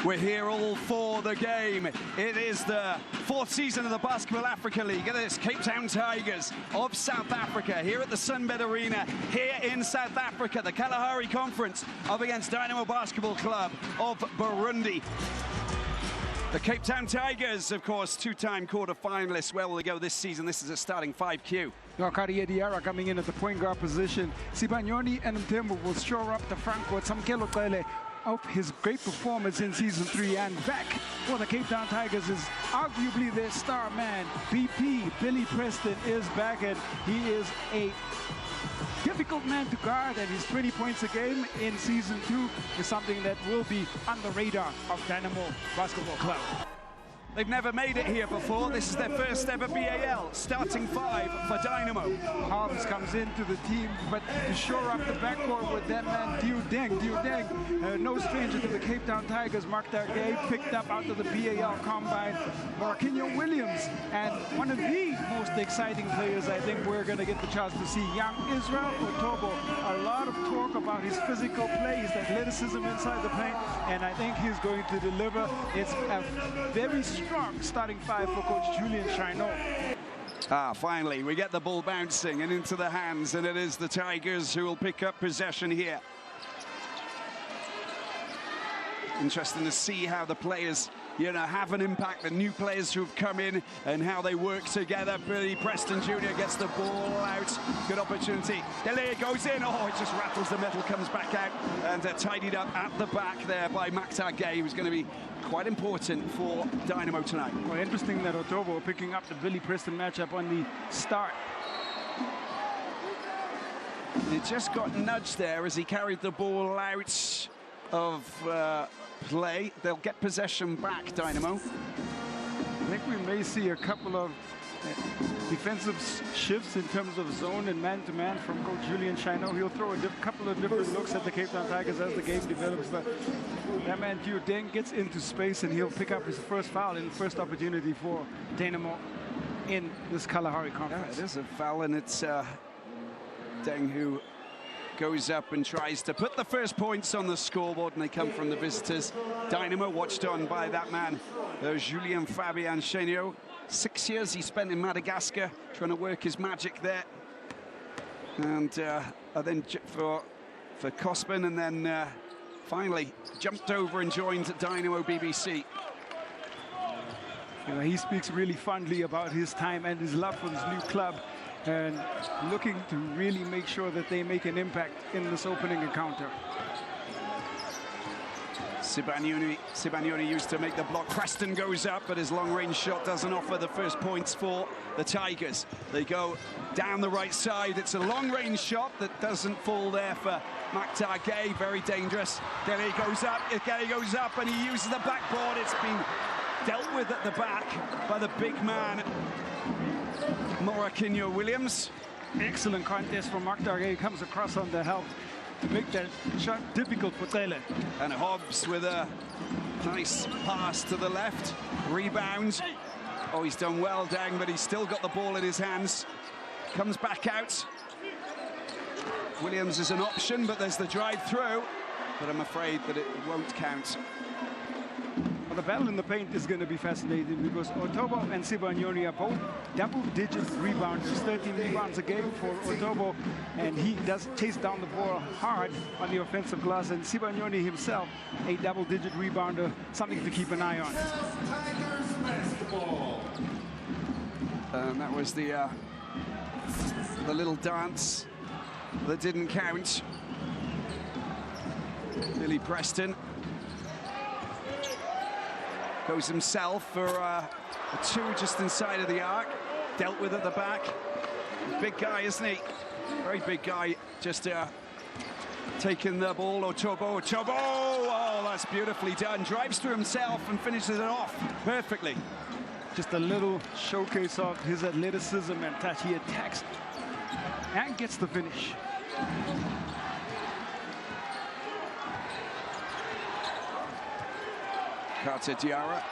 We're here all for the game. It is the fourth season of the BAL-Africa League. Look at this, Cape Town Tigers of South Africa here at the Sunbed Arena here in South Africa. The Kalahari Conference up against Dynamo Basketball Club of Burundi. The Cape Town Tigers, of course, two-time quarter-finalists. Where will they go this season? This is a starting 5Q. Kari Diarra coming in at the point guard position. Sibanyoni and Mtembu will shore up the front court. Samkelo Kele of his great performance in Season 3 and back for the Cape Town Tigers is arguably their star man. BP, Billy Preston, is back, and he is a difficult man to guard, and his 20 points a game in Season 2 is something that will be on the radar of Dynamo Basketball Club. They've never made it here before. This is their first ever BAL, starting 5 for Dynamo. Hobbs comes into the team, but to shore up the backcourt with that man, Diu Deng, no stranger to the Cape Town Tigers. Mark Dargay picked up out of the BAL Combine. Marakinyo Williams, and one of the most exciting players I think we're going to get the chance to see, young Israel Otobo. A lot of talk about his physical play, his athleticism inside the paint, and I think he's going to deliver. It's a very strong starting 5 for Coach Julian Shaino. Finally, we get the ball bouncing and into the hands, and it is the Tigers who will pick up possession here. Interesting to see how the players, have an impact, the new players who've come in and how they work together. Billy Preston Jr. gets the ball out. Good opportunity. Dele goes in. Oh, it just rattles the metal, comes back out, and tidied up at the back there by Maktar Gay, who's going to be quite important for Dynamo tonight. Well, interesting that Otobo picking up the Billy Preston matchup on the start. It just got nudged there as he carried the ball out of play. They'll get possession back, Dynamo. I think we may see a couple of defensive shifts in terms of zone and man-to-man from Coach Julian Shaino. He'll throw a couple of different looks at the Cape Town Tigers as the game develops, but that man Diu Deng gets into space and he'll pick up his first foul in the first opportunity for Dynamo in this Kalahari Conference. Yeah, it is a foul, and it's Deng who goes up and tries to put the first points on the scoreboard, and they come from the visitors. Dynamo watched on by that man, Julien Fabian Chenio. 6 years he spent in Madagascar trying to work his magic there. And then for Cosman, and then finally jumped over and joined Dynamo BBC. He speaks really fondly about his time and his love for this new club, and looking to really make sure that they make an impact in this opening encounter. Sibanyoni used to make the block. Preston goes up, but his long-range shot doesn't offer the first points for the Tigers. They go down the right side. It's a long-range shot that doesn't fall there for Maktar Gay. Very dangerous. Gay goes up, and he uses the backboard. It's been dealt with at the back by the big man, Marakinyo Williams. Excellent contest from Maktar Gay. Comes across on the help to make that shot difficult for Tele. And Hobbs with a nice pass to the left. Rebound. Oh, he's done well, Dang, but he's still got the ball in his hands. Comes back out. Williams is an option, but there's the drive through. But I'm afraid that it won't count. Well, the battle in the paint is going to be fascinating because Otobo and Sibanyoni are both double-digit rebounders, 13 rebounds a game for Otobo, and he does chase down the ball hard on the offensive glass, and Sibanyoni himself, a double-digit rebounder, something to keep an eye on. And that was the little dance that didn't count. Billy Preston goes himself for a 2 just inside of the arc. Dealt with at the back. Big guy, isn't he? Very big guy. Just taking the ball. Otobo. Oh, that's beautifully done. Drives through himself and finishes it off perfectly. Just a little showcase of his athleticism and touch. He attacks and gets the finish. Carter Diarra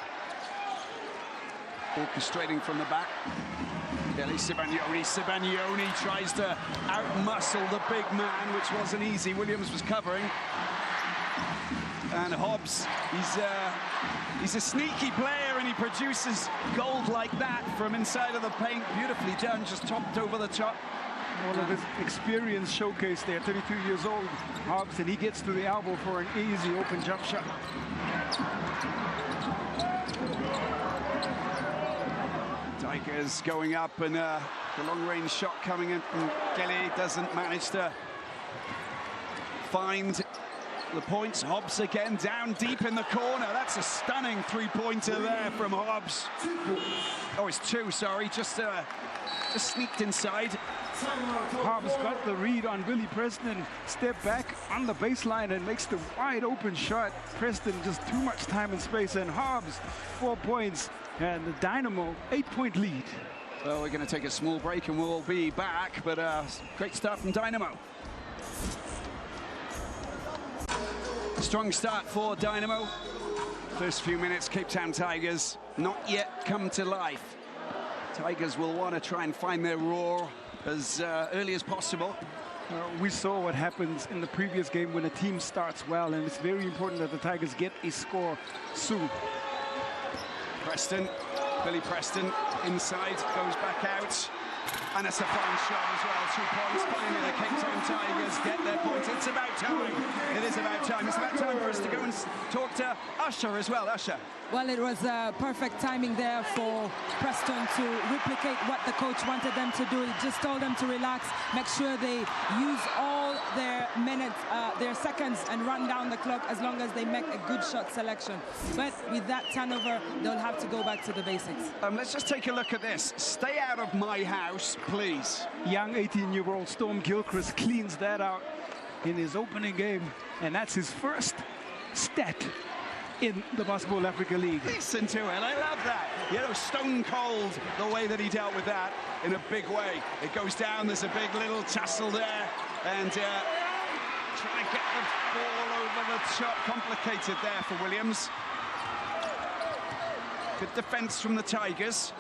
orchestrating from the back. Dele Sibanyoni tries to outmuscle the big man, which wasn't easy. Williams was covering. And Hobbs, he's a sneaky player, and he produces gold like that from inside of the paint. Beautifully done, just topped over the top. All of his experience showcased there. 32 years old, Hobbs, and he gets to the elbow for an easy open jump shot. Tigers going up, and the long-range shot coming in from Kelly doesn't manage to find the points. Hobbs again down deep in the corner. That's a stunning three-pointer there from Hobbs. Oh, it's two, sorry, just sneaked inside. Hobbs got the read on Billy Preston, step back on the baseline and makes the wide open shot. Preston just too much time and space, and Hobbs 4 points, and the Dynamo 8-point lead. Well, we're going to take a small break and we'll be back, but great start from Dynamo. Strong start for Dynamo. First few minutes, Cape Town Tigers not yet come to life. Tigers will want to try and find their roar as early as possible. We saw what happens in the previous game when a team starts well, and it's very important that the Tigers get a score soon. Preston, Billy Preston inside, goes back out. And it's a fine shot as well. 2 points. Finally, the Cape Town Tigers get their points. It's about time. It is about time. It's about time for us to go and talk to Usher as well. Usher. Well, it was perfect timing there for Preston to replicate what the coach wanted them to do. He just told them to relax, make sure they use all their minutes, their seconds, and run down the clock as long as they make a good shot selection. But with that turnover, they'll have to go back to the basics. Let's just take a look at this. Stay out of my house, please. Young 18-year-old Storm Gilchrist cleans that out in his opening game, and that's his first stat in the BAL-Africa League. Listen to it, I love that. You know, stone cold, the way that he dealt with that in a big way. It goes down, there's a big little tussle there, and trying to get the ball over the top. Complicated there for Williams. Good defense from the Tigers.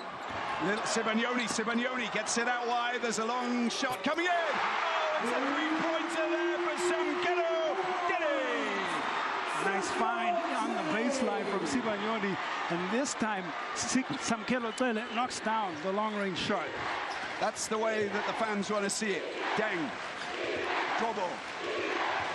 Little Sibagnoni gets it out wide. There's a long shot coming in. Oh, it's a three-pointer there for Samkelo. Nice find on the baseline from Sibagnoni, and this time Samkelo knocks down the long-range shot. That's the way that the fans want to see it. Deng, Drobo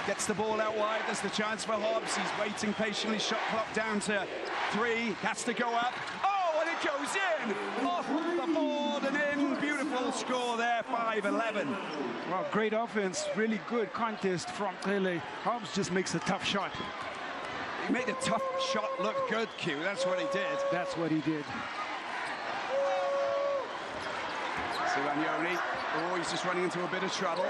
gets the ball out wide. There's the chance for Hobbs. He's waiting patiently. Shot clock down to 3. Has to go up. Oh, and it goes in. Off the board and in. Beautiful score there. 5-11. Well, great offense. Really good contest from Tele. Hobbs just makes a tough shot. He made a tough shot look good, Q. That's what he did. That's what he did. Sibagnoni. Oh, he's just running into a bit of trouble.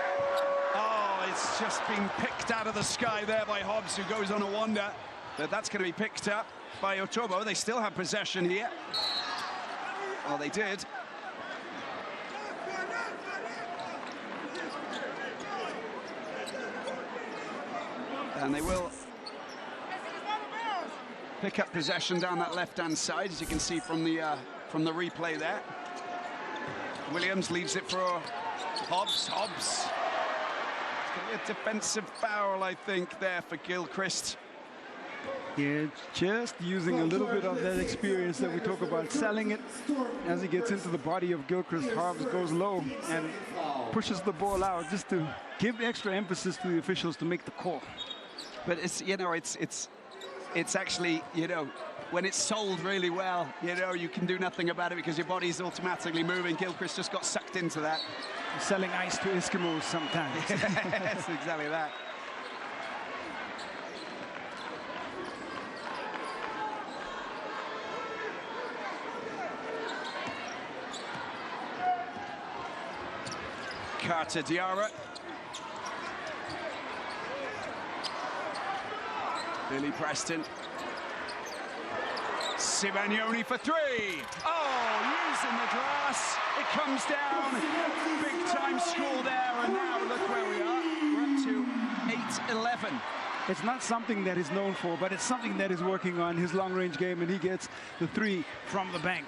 Oh, it's just been picked out of the sky there by Hobbs, who goes on a wander. But that's going to be picked up by Otobo. They still have possession here. Oh, they did. And they will pick up possession down that left-hand side, as you can see from the replay there. Williams leaves it for Hobbs. Hobbs. It's going to be a defensive foul, I think, there for Gilchrist. Yeah, just using a little bit of that experience that we talk about, selling it as he gets into the body of Gilchrist. Hobbs goes low and pushes the ball out just to give extra emphasis to the officials to make the call. But it's, you know, it's actually, you know, when it's sold really well, you know, you can do nothing about it because your body's automatically moving. Gilchrist just got sucked into that. Selling ice to Eskimos sometimes. Yes, exactly that. Carter Diarra. Billy Preston. Sibagnoni for 3. Oh, using the glass. It comes down. Big time score there, and now look where we are. We're up to 8-11. It's not something that he's known for, but it's something that he's working on, his long-range game, and he gets the 3 from the bank.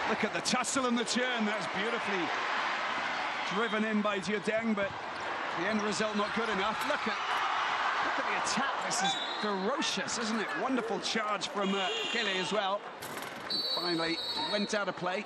Look at the tussle and the turn. That's beautifully driven in by Diodeng, but The end result not good enough. Look at the attack. This is ferocious, isn't it? Wonderful charge from Kigali as well. Finally went out of play.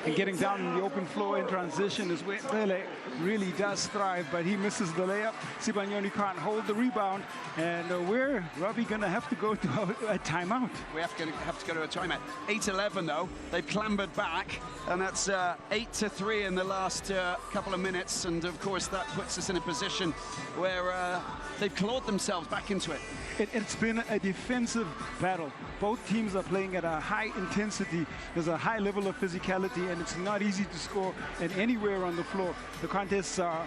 And getting down in the open floor in transition is where Pele really does thrive, but he misses the layup. Sibanyoni can't hold the rebound, and we're probably going to have to go to a timeout. We have to go to a timeout. 8-11 though. They've clambered back, and that's 8-3 in the last couple of minutes, and of course that puts us in a position where they've clawed themselves back into it. It's been a defensive battle. Both teams are playing at a high intensity. There's a high level of physicality, and it's not easy to score at anywhere on the floor. The contests are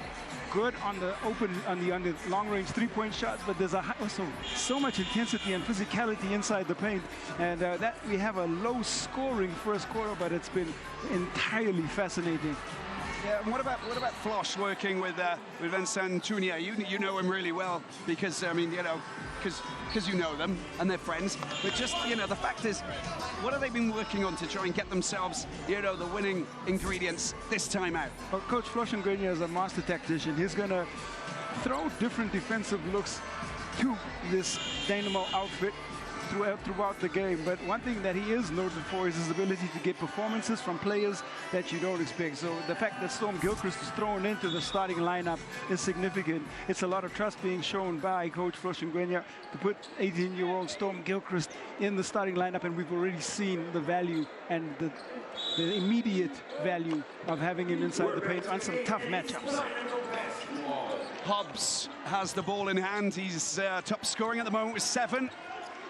good on the long-range three-point shots, but there's also so much intensity and physicality inside the paint, and that we have a low-scoring first quarter, but it's been entirely fascinating. Yeah, and what about Flosh working with Vincent Tunisia? You know him really well because I mean, you know, because you know them and they're friends. But just, you know, the fact is, what have they been working on to try and get themselves, you know, the winning ingredients this time out? Well, Coach Flosh is a master tactician. He's going to throw different defensive looks to this Dynamo outfit throughout the game, but one thing that he is noted for is his ability to get performances from players that you don't expect. So the fact that Storm Gilchrist is thrown into the starting lineup is significant. It's a lot of trust being shown by Coach Floshengwenya to put 18-year-old Storm Gilchrist in the starting lineup, and we've already seen the value and the immediate value of having him inside the paint on some tough matchups. Hobbs has the ball in hand. He's top scoring at the moment with 7.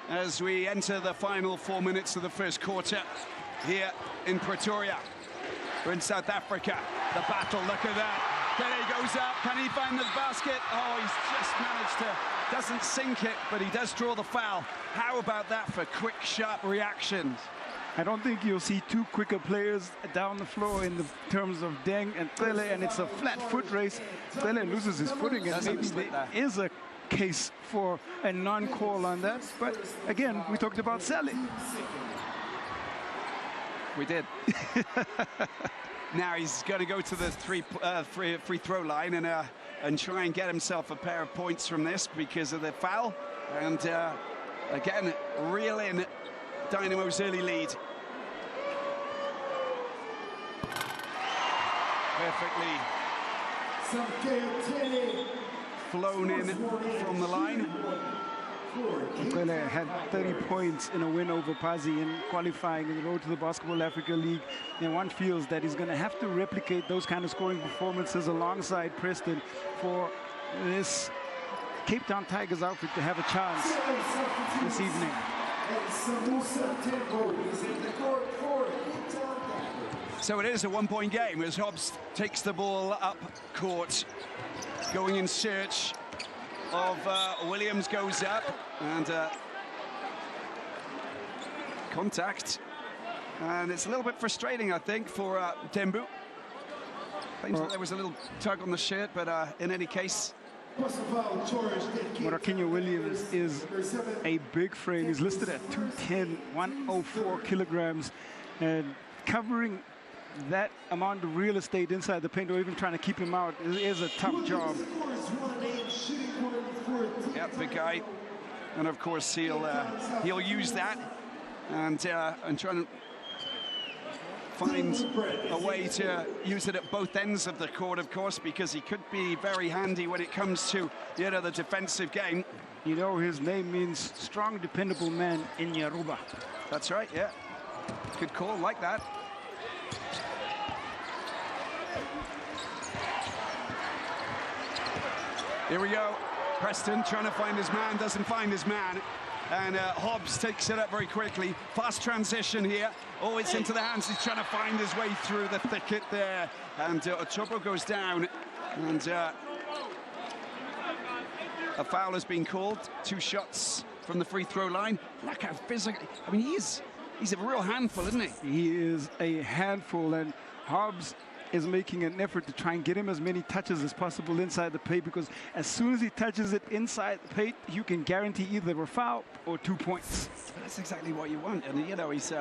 As we enter the final 4 minutes of the first quarter here in Pretoria. We're in South Africa. The battle, look at that. Kelly goes up, can he find the basket? Oh, he's just managed to, doesn't sink it, but he does draw the foul. How about that for quick, sharp reactions? I don't think you'll see two quicker players down the floor in the terms of Deng and Tele, and it's a flat foot race. Tele loses his footing, and maybe there is a case for a non-call on that, but again, we talked about Sally. We did. Now he's going to go to the free throw line and try and get himself a pair of points from this because of the foul, and again reel in Dynamo's early lead. Perfectly flown in from the line. Pele had 30 points in a win over Pazi in qualifying in the road to the BAL-Africa League, and one feels that he's going to have to replicate those kind of scoring performances alongside Preston for this Cape Town Tigers outfit to have a chance this evening. So it is a one-point game as Hobbs takes the ball up court, going in search of Williams, goes up and contact, and it's a little bit frustrating, I think, for Dembu. Claims that there was a little tug on the shirt, but in any case, Morakinyo Williams is a big frame. He's listed at 210, 104 kilograms, and covering that amount of real estate inside the paint, or even trying to keep him out, is a tough job. Yeah, big guy, and of course he'll use that and try to find a way to use it at both ends of the court, of course, because he could be very handy when it comes to, you know, the defensive game. You know, his name means strong, dependable man in Yoruba. That's right, yeah. Good call, like that. Here we go. Preston trying to find his man, doesn't find his man. And Hobbs takes it up very quickly. Fast transition here. Oh, it's into the hands. He's trying to find his way through the thicket there. And Ochobo goes down. And a foul has been called. 2 shots from the free throw line. Look how physical. I mean, he's a real handful, isn't he? He is a handful, and Hobbs is making an effort to try and get him as many touches as possible inside the paint, because as soon as he touches it inside the paint, you can guarantee either a foul or 2 points. That's exactly what you want, and you know, he's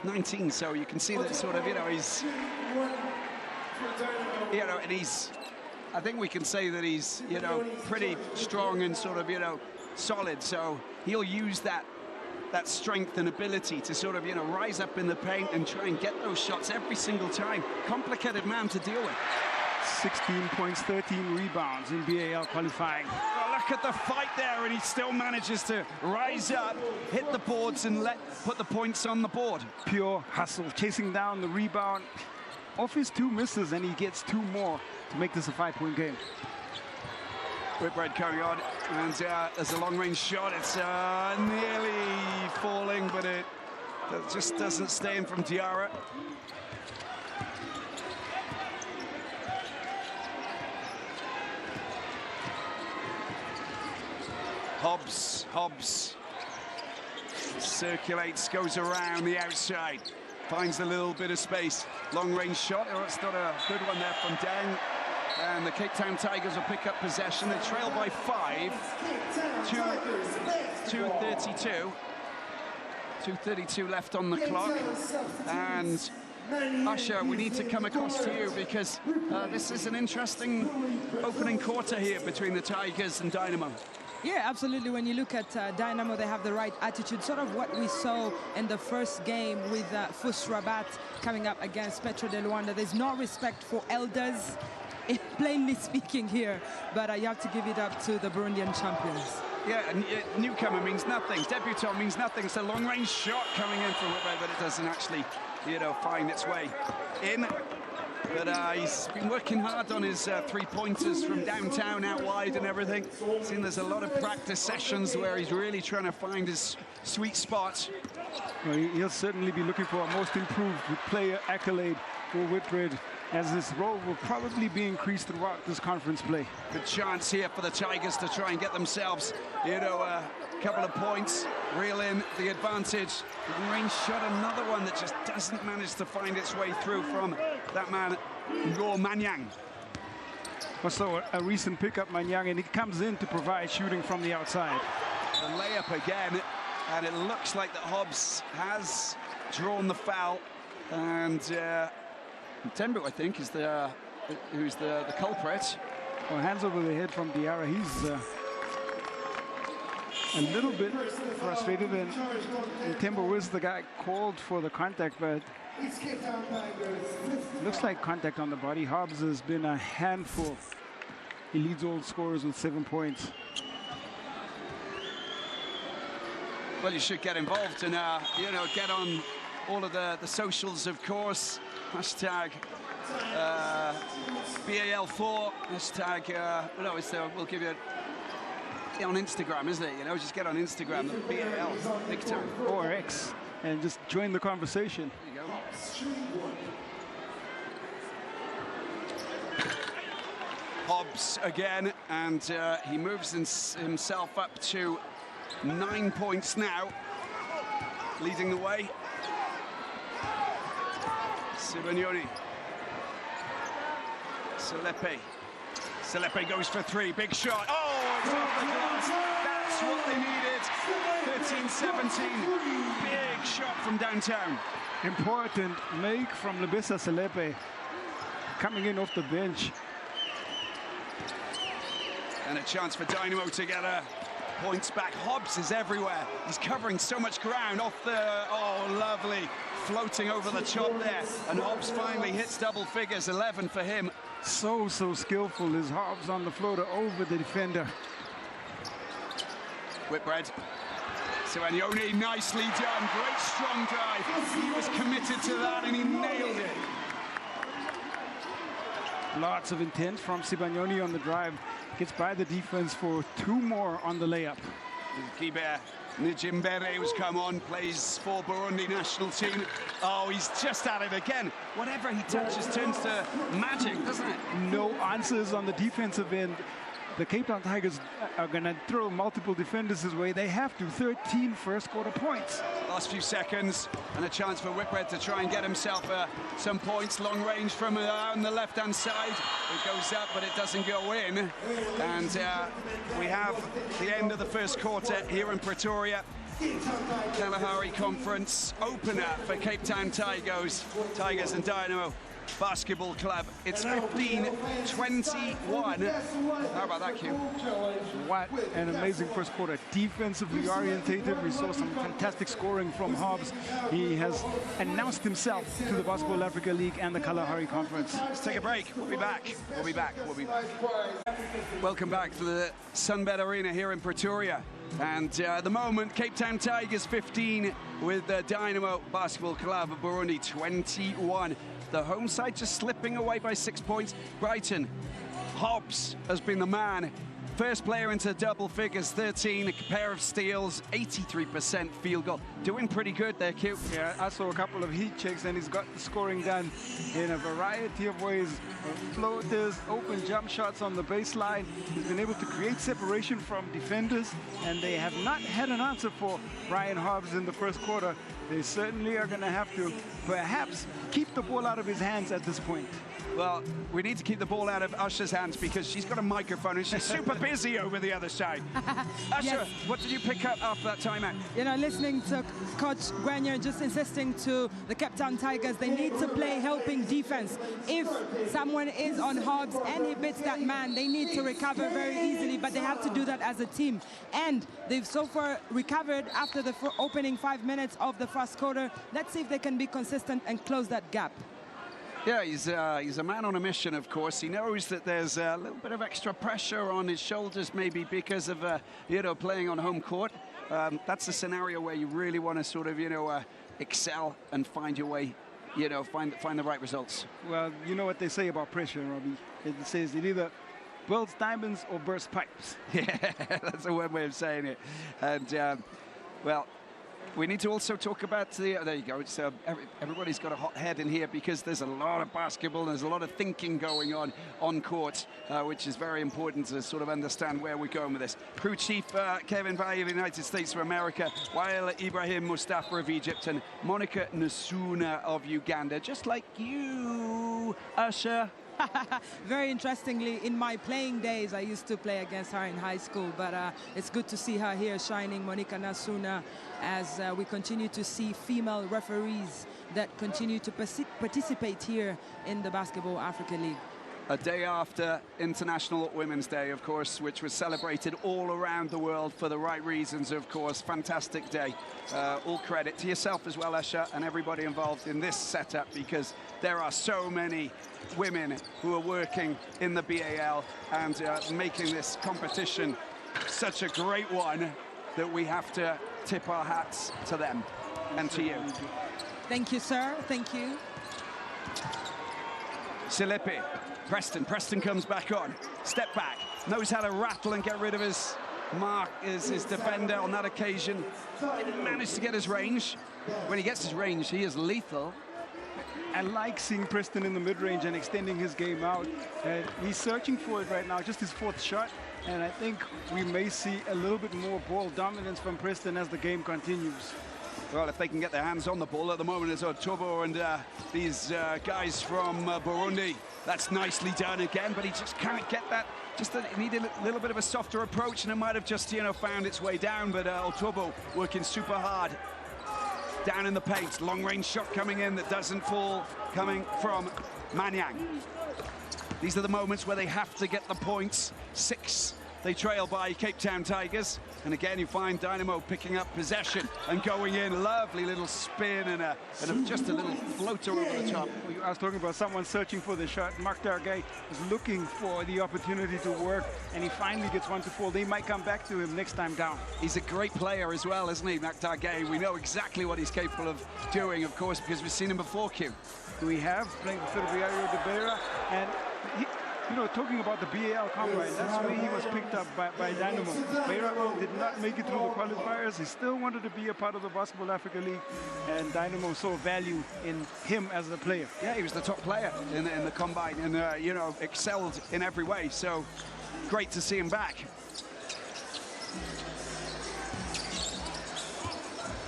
19, so you can see that sort of, you know, he's, you know, and he's I think we can say that he's, you know, pretty strong and sort of, you know, solid. So he'll use that strength and ability to sort of, you know, rise up in the paint and try and get those shots every single time. Complicated man to deal with. 16 points, 13 rebounds in BAL qualifying. Oh, look at the fight there, and he still manages to rise up, hit the boards, and put the points on the board. Pure hustle, chasing down the rebound. Off his 2 misses, and he gets 2 more to make this a 5-point game. Whitbread carrying on, and there's a long-range shot. It's nearly falling, but it just doesn't stay in from Diarra. Hobbs circulates, goes around the outside, finds a little bit of space. Long-range shot. Oh, it's not a good one there from Deng. And the Cape Town Tigers will pick up possession. They trail by 5. 2:32. 2:32 left on the clock. And Usher, we need to come across to you because this is an interesting opening quarter here between the Tigers and Dynamo. Yeah, absolutely. When you look at Dynamo, they have the right attitude, sort of what we saw in the first game with FUS Rabat coming up against Petro de Rwanda. There's no respect for elders, plainly speaking here, but you have to give it up to the Burundian champions. Yeah, and newcomer means nothing. Debutant means nothing. It's a long-range shot coming in from Whitbread, but it doesn't actually, you know, find its way in. But he's been working hard on his 3-pointers from downtown, out wide and everything. Seen there's a lot of practice sessions where he's really trying to find his sweet spot. Well, he'll certainly be looking for a most improved player accolade for Whitbread, as his role will probably be increased throughout this conference play. Good chance here for the Tigers to try and get themselves, you know, a couple of points, reel in the advantage. Range shot, another one that just doesn't manage to find its way through from that man, Ngor Manyang. Also a recent pickup, Manyang, and he comes in to provide shooting from the outside. The layup again, and it looks like that Hobbs has drawn the foul, and Tembo, I think, is who's the culprit. Well, hands over the head from Diarra. He's a little bit frustrated, and Tembo is the guy called for the contact, but looks like contact on the body. Hobbs has been a handful. He leads all scorers with 7 points. Well, you should get involved and, you know, get on all of the socials, of course. Hashtag BAL4, hashtag, no, it's, we'll give you on Instagram, isn't it? You know, just get on Instagram, the BAL, big time. Or X, and just join the conversation. There you go. Hobbs again, and he moves himself up to 9 points now, leading the way. Sibagnoni. Selepe goes for 3, big shot. Oh, it's off the glass. That's what they needed. 13-17, big shot from downtown. Important make from Lebisa Selepe, coming in off the bench. And a chance for Dynamo to get points back. Hobbs is everywhere. He's covering so much ground off the, oh, lovely. Floating over the top there. And Hobbs finally hits double figures, 11 for him. So skillful is Hobbs on the floater over the defender. Whitbread. Sibagnoni, nicely done. Great strong drive. He was committed to that and he nailed it. Lots of intent from Sibagnoni on the drive. Gets by the defense for 2 more on the layup. Kiber Nijimbere, who's come on, plays for Burundi national team. Oh, he's just at it again. Whatever he touches turns to magic, doesn't it? No answers on the defensive end. The Cape Town Tigers are going to throw multiple defenders his way. They have to. 13 first quarter points. Last few seconds and a chance for Whitbread to try and get himself some points. Long range from on the left-hand side. It goes up, but it doesn't go in. And we have the end of the first quarter here in Pretoria. Kalahari Conference opener for Cape Town Tigers and Dynamo. Basketball Club. It's 15-21. How about that, Q? What an amazing first quarter. Defensively orientated. We saw some fantastic scoring from Hobbs. He has announced himself to the BAL-Africa League and the Kalahari Conference. Let's take a break. We'll be back. We'll be back. We'll be back. Welcome back to the Sunbed Arena here in Pretoria. And at the moment, Cape Town Tigers 15 with the Dynamo Basketball Club of Burundi 21. The home side just slipping away by 6 points. Brighton, Hobbs has been the man. First player into double figures, 13, a pair of steals, 83% field goal. Doing pretty good there, Q. Yeah, I saw a couple of heat checks, and he's got the scoring done in a variety of ways. Floaters, open jump shots on the baseline. He's been able to create separation from defenders, and they have not had an answer for Brian Hobbs in the first quarter. They certainly are going to have to perhaps keep the ball out of his hands at this point. Well, we need to keep the ball out of Usher's hands because she's got a microphone and she's super busy over the other side. Usher, yes. What did you pick up after that timeout? You know, listening to Coach Grenier just insisting to the Cape Town Tigers, they need to play helping defense. If someone is on Hobbs and he beats that man, they need to recover very easily, but they have to do that as a team. And they've so far recovered after the opening 5 minutes of the first quarter. Let's see if they can be consistent and close that gap. Yeah, he's a man on a mission, of course. He knows that there's a little bit of extra pressure on his shoulders, maybe because of, playing on home court. That's a scenario where you really want to sort of, excel and find your way, find the right results. Well, you know what they say about pressure, Robbie. It says it either builds diamonds or bursts pipes. Yeah, that's a one way of saying it. And, well, we need to also talk about there you go. It's, everybody's got a hot head in here because there's a lot of basketball and there's a lot of thinking going on court, which is very important to sort of understand where we're going with this. Crew Chief Kevin Vai of the United States of America, while Ibrahim Mustafa of Egypt and Monica Nasuna of Uganda, just like you, Usher. Very interestingly, in my playing days, I used to play against her in high school, but it's good to see her here shining, Monica Nasuna, as we continue to see female referees that continue to participate here in the Basketball Africa League. A day after International Women's Day, of course, which was celebrated all around the world for the right reasons, of course. Fantastic day. All credit to yourself as well, Usher, and everybody involved in this setup, because there are so many women who are working in the BAL and making this competition such a great one that we have to tip our hats to them and to you. Thank you, sir. Thank you. Silipi. Preston comes back on. Step back. Knows how to rattle and get rid of his mark, his defender on that occasion. Didn't manage to get his range. When he gets his range, he is lethal. I like seeing Preston in the mid-range and extending his game out. He's searching for it right now, just his fourth shot. And I think we may see a little bit more ball dominance from Preston as the game continues. Well, if they can get their hands on the ball at the moment, it's Otobo and these guys from Burundi. That's nicely done again, but he just can't get that. Just needed a little bit of a softer approach, and it might have just, found its way down. But Otobo working super hard. Down in the paint, long-range shot coming in that doesn't fall, coming from Manyang. These are the moments where they have to get the points. 6 they trail by Cape Town Tigers. And again, you find Dynamo picking up possession and going in. Lovely little spin and just a little floater over the top. I was talking about someone searching for the shot. Mark Dargay is looking for the opportunity to work, and he finally gets one to fall. They might come back to him next time down. He's a great player as well, isn't he, Mark Dargay? We know exactly what he's capable of doing, of course, because we've seen him before, Q. We have, playing for Ferroviario de Beira, and he, talking about the BAL combine, that's where he was picked up by Dynamo. Beira did not make it through the qualifiers. He still wanted to be a part of the Basketball Africa League, and Dynamo saw value in him as a player. Yeah, he was the top player in the combine and, excelled in every way. So great to see him back.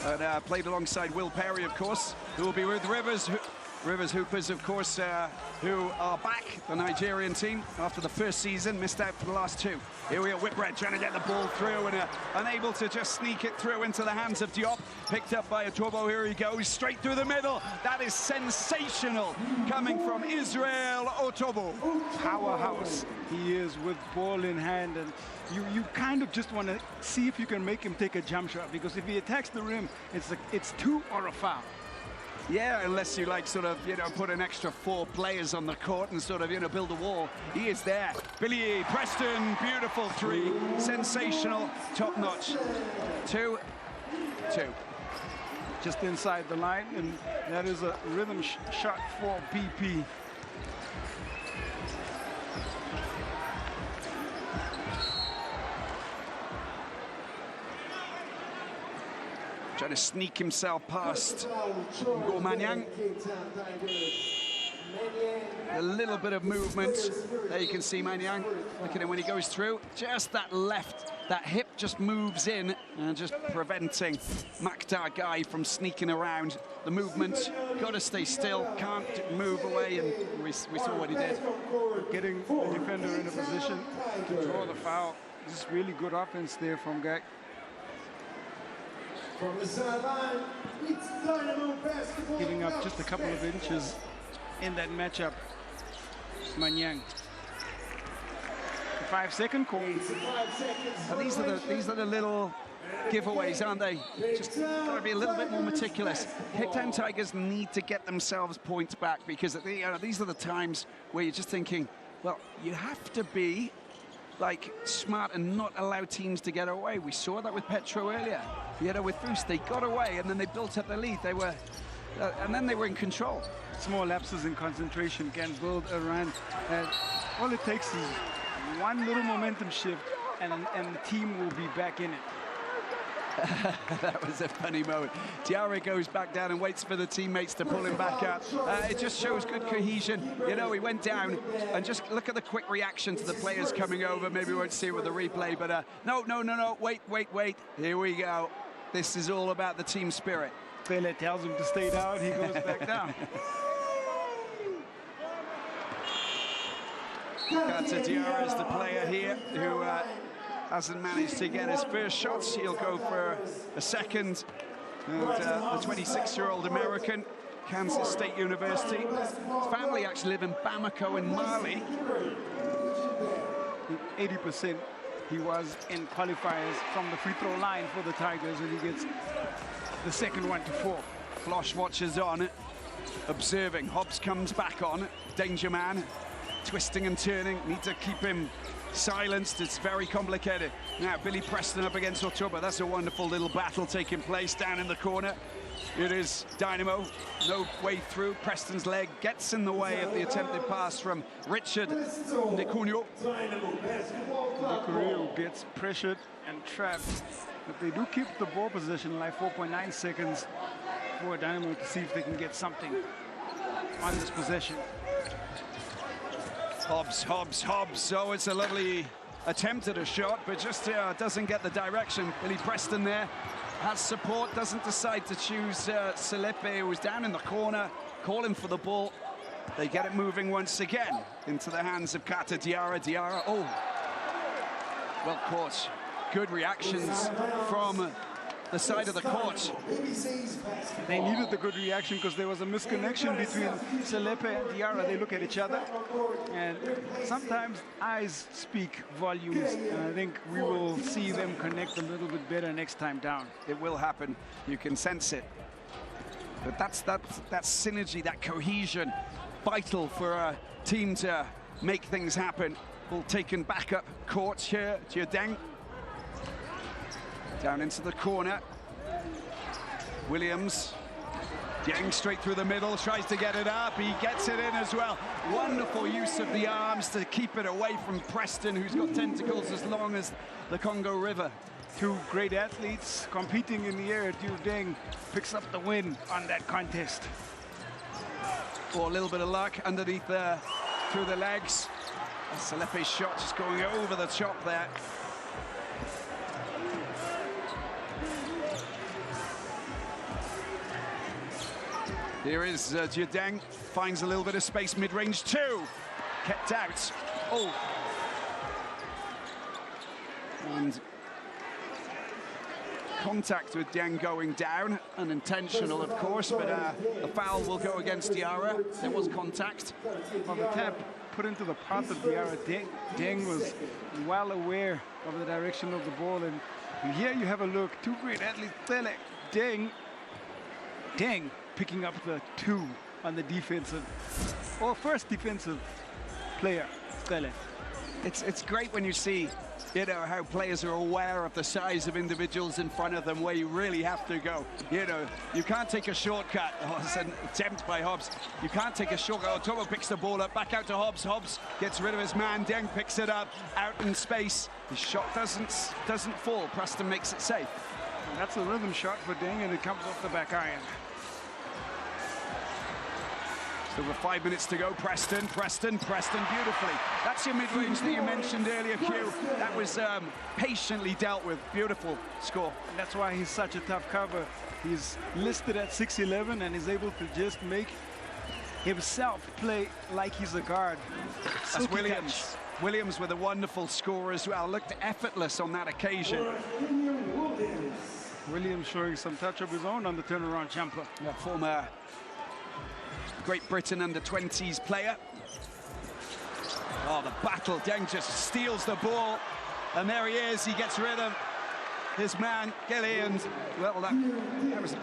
And played alongside Will Perry, of course, who will be with Rivers Hoopers, of course, who are back, the Nigerian team, after the first season, missed out for the last two. Here we are, Whitbread trying to get the ball through and unable to just sneak it through into the hands of Diop. Picked up by Otobo, here he goes, straight through the middle. That is sensational, coming from Israel Otobo. Powerhouse he is with ball in hand, and you kind of just want to see if you can make him take a jump shot, because if he attacks the rim, it's two or a foul. Yeah, unless you like sort of, you know, put an extra 4 players on the court and sort of, you know, build a wall. He is there. Billy Preston, beautiful 3, sensational, top notch. 2-2. Just inside the line, and that is a rhythm shot for BP. Trying to sneak himself past Gormanyang. A little bit of movement. There you can see Manyang. Look at him when he goes through. Just that left, that hip just moves in and just preventing Maktar Guy from sneaking around. The movement, got to stay still, can't move away, and we saw what he did. Getting the defender in a position to draw the foul. This is really good offense there from Gag. From the sideline, it's Dynamo basketball. Giving up just a couple of inches in that matchup. Manyang. 5-second call. These are the little giveaways, aren't they? Just got to be a little bit more meticulous. Cape Town Tigers need to get themselves points back, because these are the times where you're just thinking, well, you have to be like smart and not allow teams to get away. We saw that with Petro earlier. With Boost, they got away and then they built up the lead. They were, and then they were in control. Small lapses in concentration can build a run, and all it takes is one little momentum shift, and the team will be back in it. That was a funny moment. Diarra goes back down and waits for the teammates to pull him back up. It just shows good cohesion. You know, he went down, and just look at the quick reaction to the players coming over. Maybe we won't see it with the replay, but no, wait. Here we go. This is all about the team spirit. Pele tells him to stay down, he goes back down. Kata Diarra is the player here who hasn't managed to get his first shots. He'll go for a second. And the 26-year-old American, Kansas State University. His family actually live in Bamako in Mali. 80% he was in qualifiers from the free throw line for the Tigers, and he gets the second one to fall. Flosh watches on, observing. Hobbs comes back on. Danger man, twisting and turning. Need to keep him silenced. It's very complicated. Now Billy Preston up against Otobo. That's a wonderful little battle taking place down in the corner. It is Dynamo, no way through. Preston's leg gets in the way of the attempted pass from Richard Ndekurio. Ndekurio gets pressured and trapped, but they do keep the ball possession like 4.9 seconds for Dynamo to see if they can get something on this possession. Hobbs. Oh, it's a lovely attempt at a shot, but just doesn't get the direction. Billy Preston there has support, doesn't decide to choose Selepe, who's down in the corner, calling for the ball. They get it moving once again into the hands of Kata Diarra. Oh, well caught. Good reactions from the side of the court. They needed the good reaction because there was a misconnection between Selepe and Diarra. They look at each other, and sometimes eyes speak volumes, and I think we will see them connect a little bit better next time down. It will happen. You can sense it. But that synergy, that cohesion, vital for a team to make things happen. Ball taken back up court here. Jiadeng down into the corner. Williams, Yang straight through the middle, tries to get it up. He gets it in as well. Wonderful use of the arms to keep it away from Preston, who's got tentacles as long as the Congo River. Two great athletes competing in the air. Jiadeng picks up the win on that contest. For a little bit of luck underneath there, through the legs. Selepe's shot just going over the top there. Here is Deng, finds a little bit of space, mid-range, two. Kept out. Oh. And contact with Deng going down, unintentional of course, but a foul will go against Diarra. There was contact. Well, the tap put into the path of Diarra. Deng was well aware of the direction of the ball, and here you have a look. Two great athletes, Deng picking up the two on the defensive, or first defensive player, Stele. It's great when you see, you know, how players are aware of the size of individuals in front of them, where you really have to go. You know, you can't take a shortcut. Oh, it's an attempt by Hobbs. You can't take a shortcut. Otomo picks the ball up, back out to Hobbs. Hobbs gets rid of his man. Deng picks it up, out in space. His shot doesn't fall. Preston makes it safe. That's a rhythm shot for Deng, and it comes off the back iron. Still with 5 minutes to go. Preston beautifully. That's your mid-range that you mentioned earlier, Q. That was patiently dealt with. Beautiful score. And that's why he's such a tough cover. He's listed at 6'11", and is able to just make himself play like he's a guard. That's Williams. Williams with a wonderful score as well. Looked effortless on that occasion. Williams showing some touch of his own on the turnaround jumper. Yeah, former Great Britain under-20s player. Oh, the battle. Deng just steals the ball. And there he is. He gets rid of his man, Gilly. And, well, that was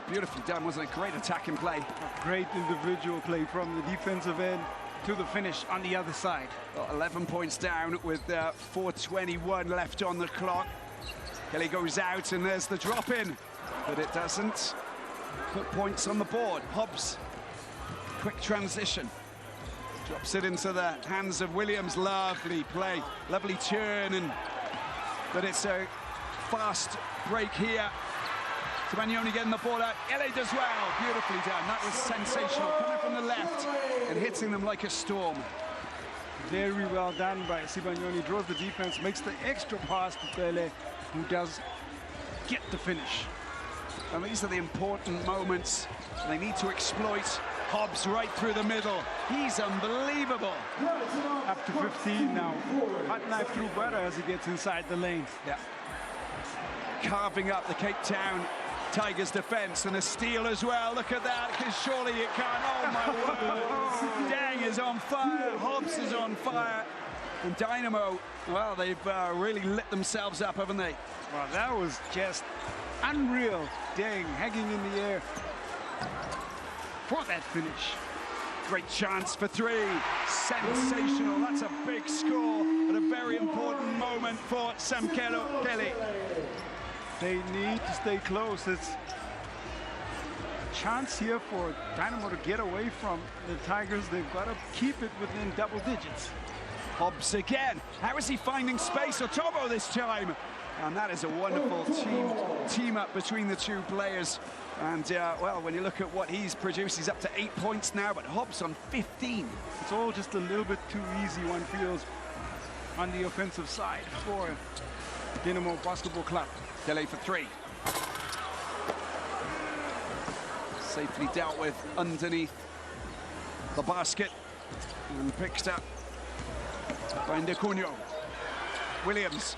beautifully done, wasn't it? Great attacking play. A great individual play from the defensive end to the finish on the other side. Well, 11 points down with 4:21 left on the clock. Kelly goes out, and there's the drop-in. But it doesn't put points on the board. Hobbs. Quick transition, drops it into the hands of Williams. Lovely play, lovely turn, but it's a fast break here. Sibanyoni getting the ball out. Ele does well, beautifully done. That was sensational, coming from the left and hitting them like a storm. Very well done by Sibanyoni. Draws the defense, makes the extra pass to Pele, who does get the finish. And these are the important moments they need to exploit. Hobbs right through the middle. He's unbelievable. Up to 15 now. Hot knife through butter as he gets inside the lane. Yeah. Carving up the Cape Town Tigers defense, and a steal as well. Look at that, because surely it can't. Oh my word. Deng is on fire. Hobbs is on fire. And Dynamo, well, they've really lit themselves up, haven't they? Well, that was just unreal. Deng hanging in the air for that finish. Great chance for three. Sensational. That's a big score at a very important moment for Samkelo Kelly. They need to stay close. It's a chance here for Dynamo to get away from the Tigers. They've got to keep it within double digits. Hobbs again. How is he finding space? Otomo this time. And that is a wonderful team up between the two players. And, well, when you look at what he's produced, he's up to 8 points now, but Hobbs on 15. It's all just a little bit too easy, one feels, on the offensive side for Dynamo Basketball Club. Delay for three. Safely dealt with underneath the basket. And picked up by Ndecunho. Williams.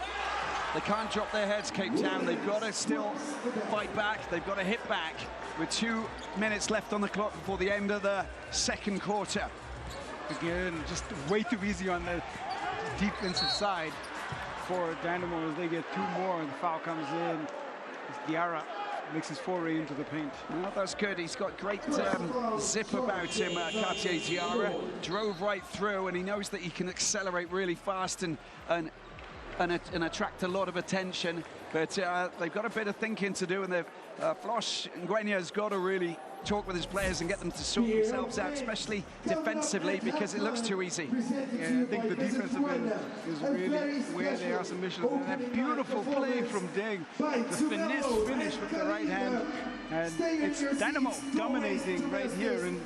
They can't drop their heads, Cape Town. They've got to still fight back. They've got to hit back with 2 minutes left on the clock before the end of the second quarter. Again, just way too easy on the defensive side for Dynamo as they get 2 more and the foul comes in. As Diarra makes his foray into the paint. Well, that's good. He's got great zip about him, Cartier Diarra. Drove right through, and he knows that he can accelerate really fast and attract a lot of attention, but they've got a bit of thinking to do, and they've Flosh Ngwenya's got to really talk with his players and get them to sort themselves out, especially defensively, because it looks too easy. Yeah, I think the defensive end is really where they are submission. And that beautiful play from Deng, the finesse finish with the right hand, and it's Dynamo dominating right here in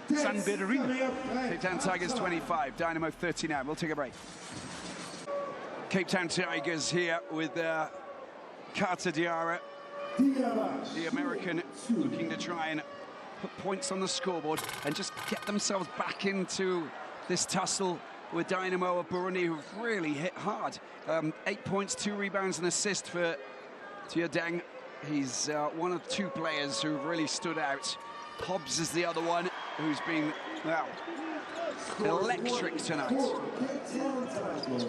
Sunbed Arena. Cape Town Tigers 25, Dynamo 39. We'll take a break. Cape Town Tigers here with Carter Diarra, the American, looking to try and put points on the scoreboard and just get themselves back into this tussle with Dynamo of Burundi, who've really hit hard. 8 points, 2 rebounds and assist for Deng. He's one of 2 players who've really stood out. Hobbs is the other one who's been, well, electric tonight.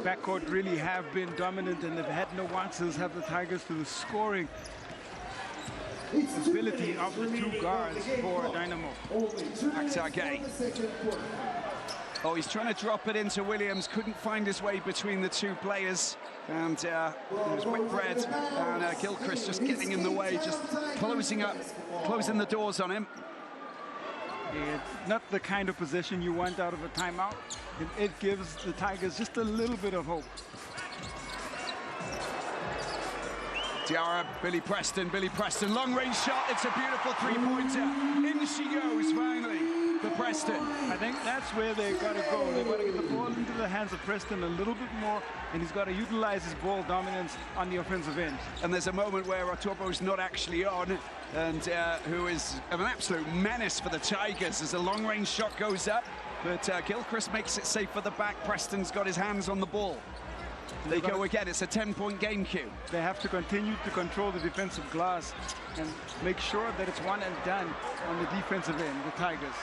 Backcourt really have been dominant, and they've had no answers, have the Tigers, to the scoring ability of the 2 guards for Dynamo. Gay. Oh, he's trying to drop it into Williams, couldn't find his way between the 2 players. And it was Whitbread and Gilchrist just getting in the way, just closing the doors on him. It's not the kind of possession you want out of a timeout. It gives the Tigers just a little bit of hope. Diarra, Billy Preston, long-range shot. It's a beautiful 3-pointer. In she goes, finally, for Preston. I think that's where they've got to go. They've got to get the ball into the hands of Preston a little bit more, and he's got to utilize his ball dominance on the offensive end. And there's a moment where Otobo's not actually on, and who is an absolute menace for the Tigers as a long-range shot goes up, but Gilchrist makes it safe for the back. Preston's got his hands on the ball. They go again. It's a 10-point game cue. They have to continue to control the defensive glass and make sure that it's one and done on the defensive end, the Tigers.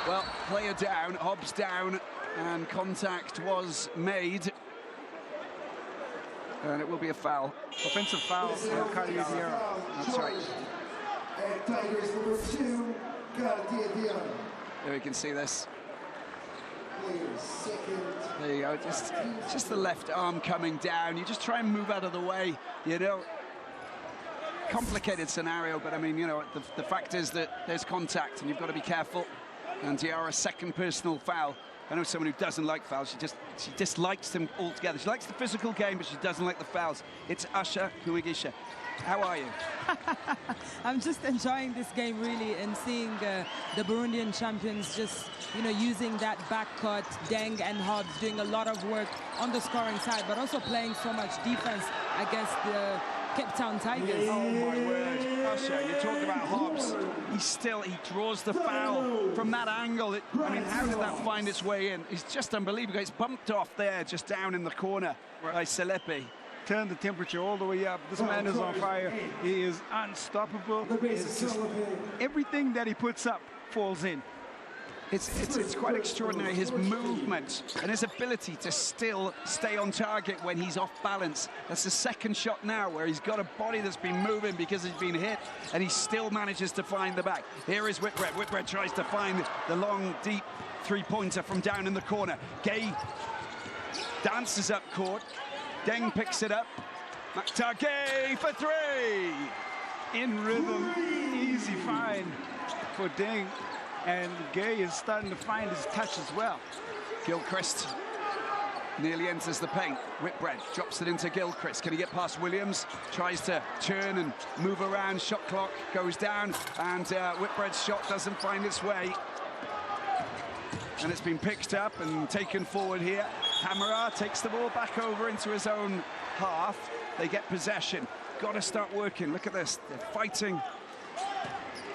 Well, player down, Hobbs down, and contact was made. And it will be a foul. Offensive foul for Carlos Vieira. That's right. And Tigers number 2, Carlos. There we can see this. Second. There you go, just the left arm coming down. You just try and move out of the way, you know. Complicated scenario, but I mean, you know, the fact is that there's contact and you've got to be careful. And Diarra's second personal foul. I know someone who doesn't like fouls. She dislikes them altogether. She likes the physical game, but she doesn't like the fouls. It's Asha Kuigisha. How are you? I'm just enjoying this game, really, and seeing the Burundian champions just, you know, using that backcourt, Deng and Hobbs doing a lot of work on the scoring side, but also playing so much defense against the Cape Town Tigers. Oh my word, Usher, you talk about Hobbs. He draws the foul from that angle. I mean, how did that find its way in? He's just unbelievable. It's bumped off there, just down in the corner by Selepe. Turn the temperature all the way up. This man is on fire. He is unstoppable. It's just everything that he puts up falls in. It's quite extraordinary, his movement and his ability to still stay on target when he's off balance. That's the second shot now where he's got a body that's been moving because he's been hit, and he still manages to find the back. Here is Whitbread. Whitbread tries to find the long, deep 3-pointer from down in the corner. Gay dances up court. Deng picks it up. Maktar Gay for 3. In rhythm, easy find for Deng. And Gay is starting to find his touch as well. Gilchrist nearly enters the paint. Whitbread drops it into Gilchrist. Can he get past Williams? Tries to turn and move around. Shot clock goes down, and Whitbread's shot doesn't find its way. And it's been picked up and taken forward here. Hamara takes the ball back over into his own half. They get possession. Got to start working. Look at this. They're fighting.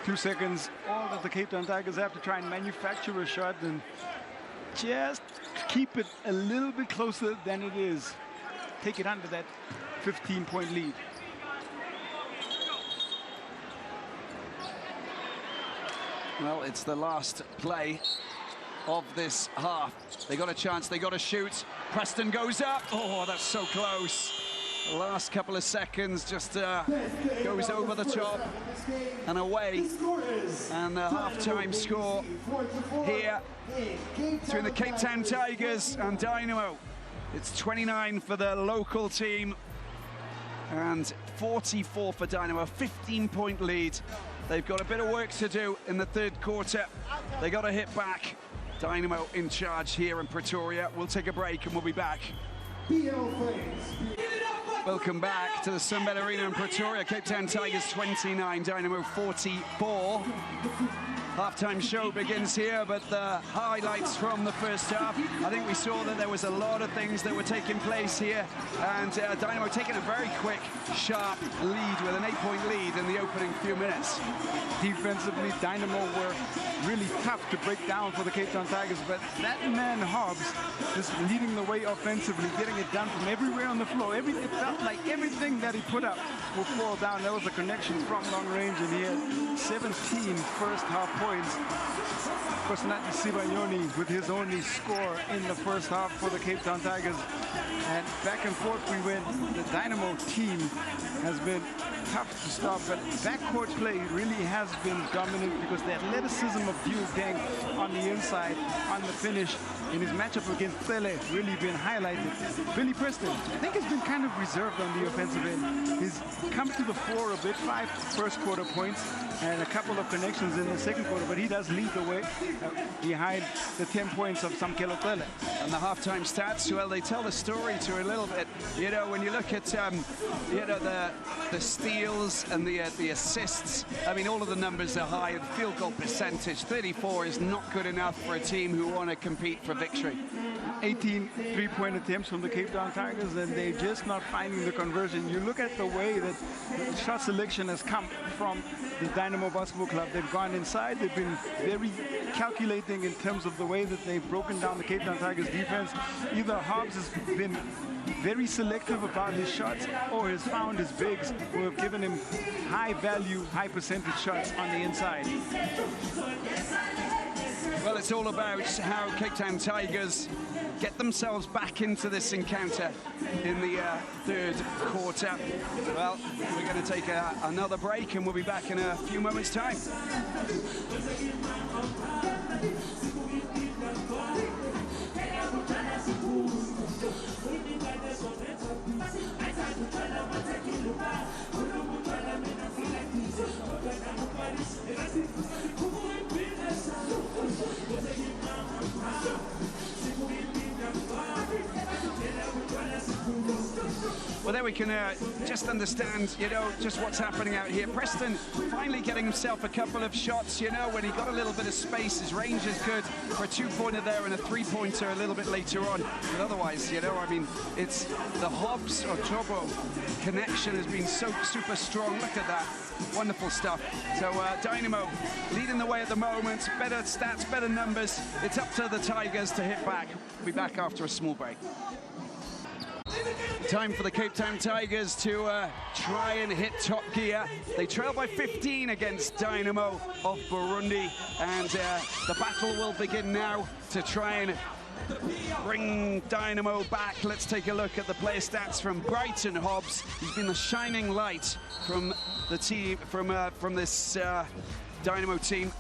2 seconds, all that the Cape Town Tigers have to try and manufacture a shot and just keep it a little bit closer than it is. Take it under that 15-point lead. Well, it's the last play of this half. They got a chance, they got to shoot. Preston goes up. Oh, that's so close. The last couple of seconds just goes over the top and away. And the half-time score here between the Cape Town Tigers and Dynamo. It's 29 for the local team and 44 for Dynamo, a 15-point lead. They've got a bit of work to do in the third quarter. They got to hit back. Dynamo in charge here in Pretoria. We'll take a break and we'll be back. Welcome back to the Sunbet Arena in Pretoria. Cape Town Tigers 29, Dynamo 44. halftime show begins here, but the highlights from the first half, I think we saw that there was a lot of things that were taking place here, and Dynamo taking a very quick, sharp lead with an 8-point lead in the opening few minutes. Defensively, Dynamo were really tough to break down for the Cape Town Tigers, but that man Hobbs is leading the way offensively, getting it done from everywhere on the floor. It felt like everything that he put up will fall down. There was a connection from long range, and he had 17 first half points. Of course, Nati Sibanyoni with his only score in the first half for the Cape Town Tigers. And back and forth we went. The Dynamo team has been tough to stop, but backcourt play really has been dominant because the athleticism of Diu Deng on the inside, on the finish, in his matchup against Pele really been highlighted. Billy Preston, I think, has been kind of reserved on the offensive end. He's come to the fore a bit, 5 first quarter points and a couple of connections in the second quarter, but he does lead the way behind the 10 points of Samkelo Pele. And the halftime stats, well, they tell the story to a little bit. You know, when you look at, you know, the steals and the assists, I mean, all of the numbers are high. And field goal percentage, 34 is not good enough for a team who want to compete for victory. 18 three-point attempts from the Cape Town Tigers, and they're just not finding the conversion. You look at the way that the shot selection has come from the Dynamo Basketball Club. They've gone inside. They've been very calculating in terms of the way that they've broken down the Cape Town Tigers defense. Either Hobbs has been very selective about his shots, or has found his bigs who have given him high value, high percentage shots on the inside. Well, it's all about how Cape Town Tigers get themselves back into this encounter in the third quarter. Well, we're going to take another break, and we'll be back in a few moments' time. Well, there we can just understand, you know, just what's happening out here. Preston finally getting himself a couple of shots, you know, when he got a little bit of space. His range is good for a 2-pointer there and a 3-pointer a little bit later on. But otherwise, you know, I mean, it's the Hobbs or Tobo connection has been so super strong. Look at that. Wonderful stuff. So Dynamo leading the way at the moment. Better stats, better numbers. It's up to the Tigers to hit back. We'll be back after a small break. Time for the Cape Town Tigers to try and hit top gear. They trail by 15 against Dynamo of Burundi, and the battle will begin now to try and bring Dynamo back. Let's take a look at the player stats from Brighton Hobbs. He's been the shining light from the team, from this Dynamo team.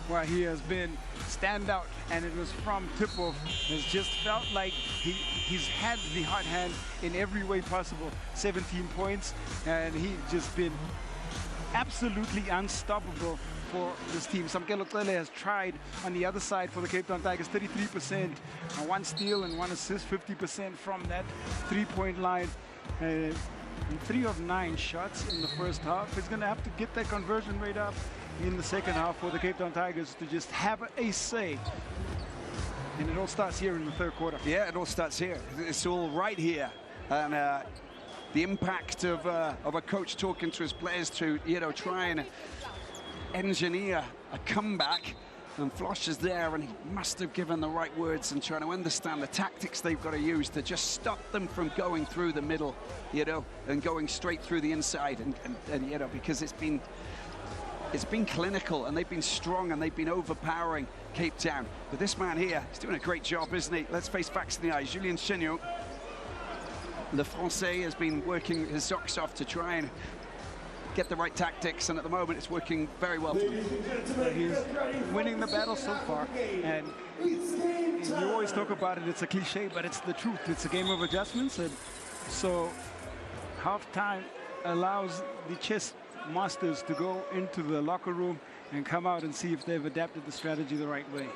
Well, he has been standout, and it was from tip-off. It's just felt like he's had the hot hand in every way possible. 17 points, and he's just been absolutely unstoppable for this team. Samkelo Pele has tried on the other side for the Cape Town Tigers, 33%, 1 steal and 1 assist, 50% from that 3-point line. 3 of 9 shots in the first half. He's going to have to get that conversion rate up in the second half for the Cape Town Tigers to just have a say. And it all starts here in the third quarter. Yeah, it all starts here. It's all right here. And the impact of a coach talking to his players to, you know, try and engineer a comeback. And Flosh is there, and he must have given the right words and trying to understand the tactics they've got to use to just stop them from going through the middle, you know, and going straight through the inside. And you know, because it's been clinical, and they've been strong, and they've been overpowering Cape Town. But this man here, he's doing a great job, isn't he? Let's face facts in the eyes. Julien Chenot, Le Français, has been working his socks off to try and get the right tactics, and at the moment it's working very well for him. He's winning the battle so far, and you always talk about it, it's a cliche, but it's the truth. It's a game of adjustments, and so halftime allows the chess masters to go into the locker room and come out and see if they've adapted the strategy the right way.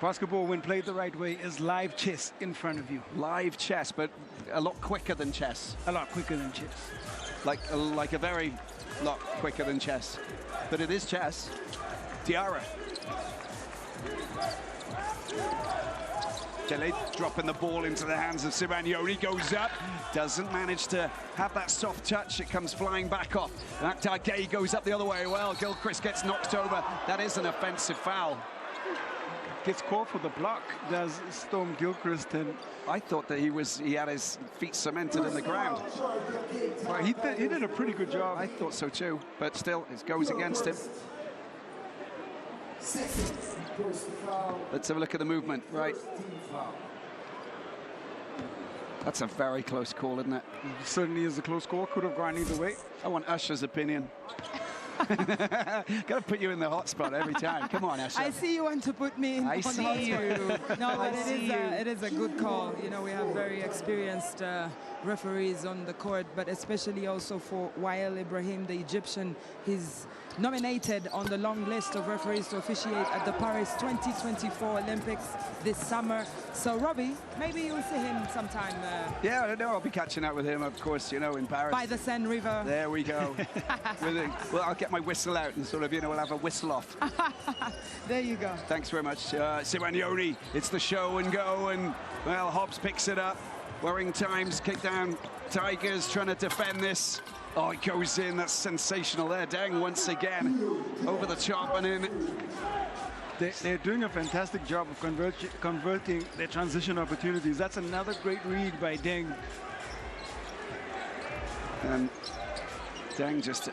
Basketball, when played the right way, is live chess in front of you. Live chess, but a lot quicker than chess. A lot quicker than chess. Like a very lot quicker than chess. But it is chess. Diarra. Dele dropping the ball into the hands of Simanioni, goes up, doesn't manage to have that soft touch, it comes flying back off. Maktar Gueye goes up the other way, well, Gilchrist gets knocked over, that is an offensive foul. Gets called for the block, does Storm Gilchrist, and I thought that he had his feet cemented in the ground. well, he did a pretty good job. I thought so too, but still, it goes against him. Let's have a look at the movement, right. That's a very close call, isn't it? It certainly is a close call, could have gone either way. I want Usher's opinion. Got to put you in the hot spot every time. Come on, Usher. I see you want to put me in. I see you. No, but it is a good call. You know, we have very experienced referees on the court, but especially also for Wael Ibrahim, the Egyptian. He's nominated on the long list of referees to officiate at the Paris 2024 Olympics this summer. So, Robbie, maybe you'll see him sometime. Yeah, I don't know. I'll be catching up with him, of course, you know, in Paris. By the Seine River. There we go. Well, I'll get my whistle out and sort of, you know, we'll have a whistle off. There you go. Thanks very much. Simanioni, it's the show and go, and, well, Hobbs picks it up. Worrying times, kick down. Tigers trying to defend this. Oh, it goes in. That's sensational there. Deng once again over the top and in. They're doing a fantastic job of converting their transition opportunities. That's another great read by Deng. And Deng just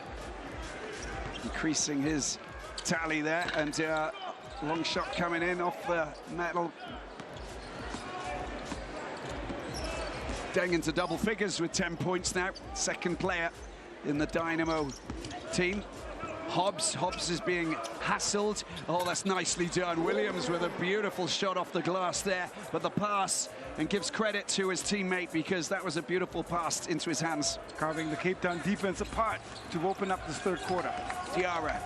increasing his tally there. And long shot coming in off the metal. Deng into double figures with 10 points now. Second player in the Dynamo team. Hobbs is being hassled. Oh, that's nicely done. Williams with a beautiful shot off the glass there, but the pass, and gives credit to his teammate because that was a beautiful pass into his hands. Carving the Cape Town defense apart to open up this third quarter. Diarra.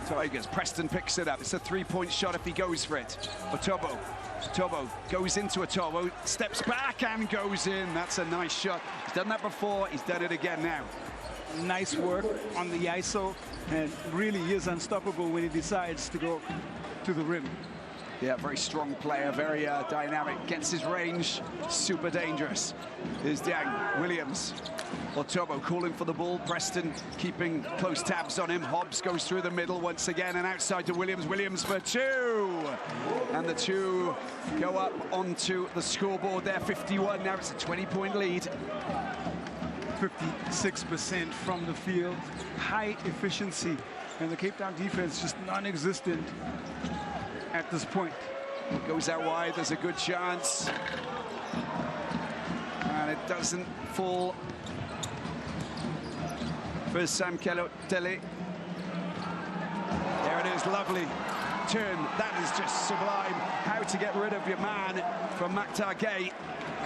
Tigers, Preston picks it up. It's a three-point shot if he goes for it. Otobo goes into Otobo, steps back and goes in. That's a nice shot. He's done that before, he's done it again now. Nice work on the ISO, and really is unstoppable when he decides to go to the rim. Yeah, very strong player, very dynamic, gets his range, super dangerous. Here's Deng, Williams. Otobo calling for the ball, Preston keeping close tabs on him. Hobbs goes through the middle once again and outside to Williams. Williams for two. And the two go up onto the scoreboard there, 51. Now it's a 20-point lead. 56% from the field, high efficiency, and the Cape Town defense just non-existent at this point. Goes out wide, there's a good chance. And it doesn't fall for Sam Kello Dele. There it is, lovely turn. That is just sublime. How to get rid of your man from Maktar Gueye.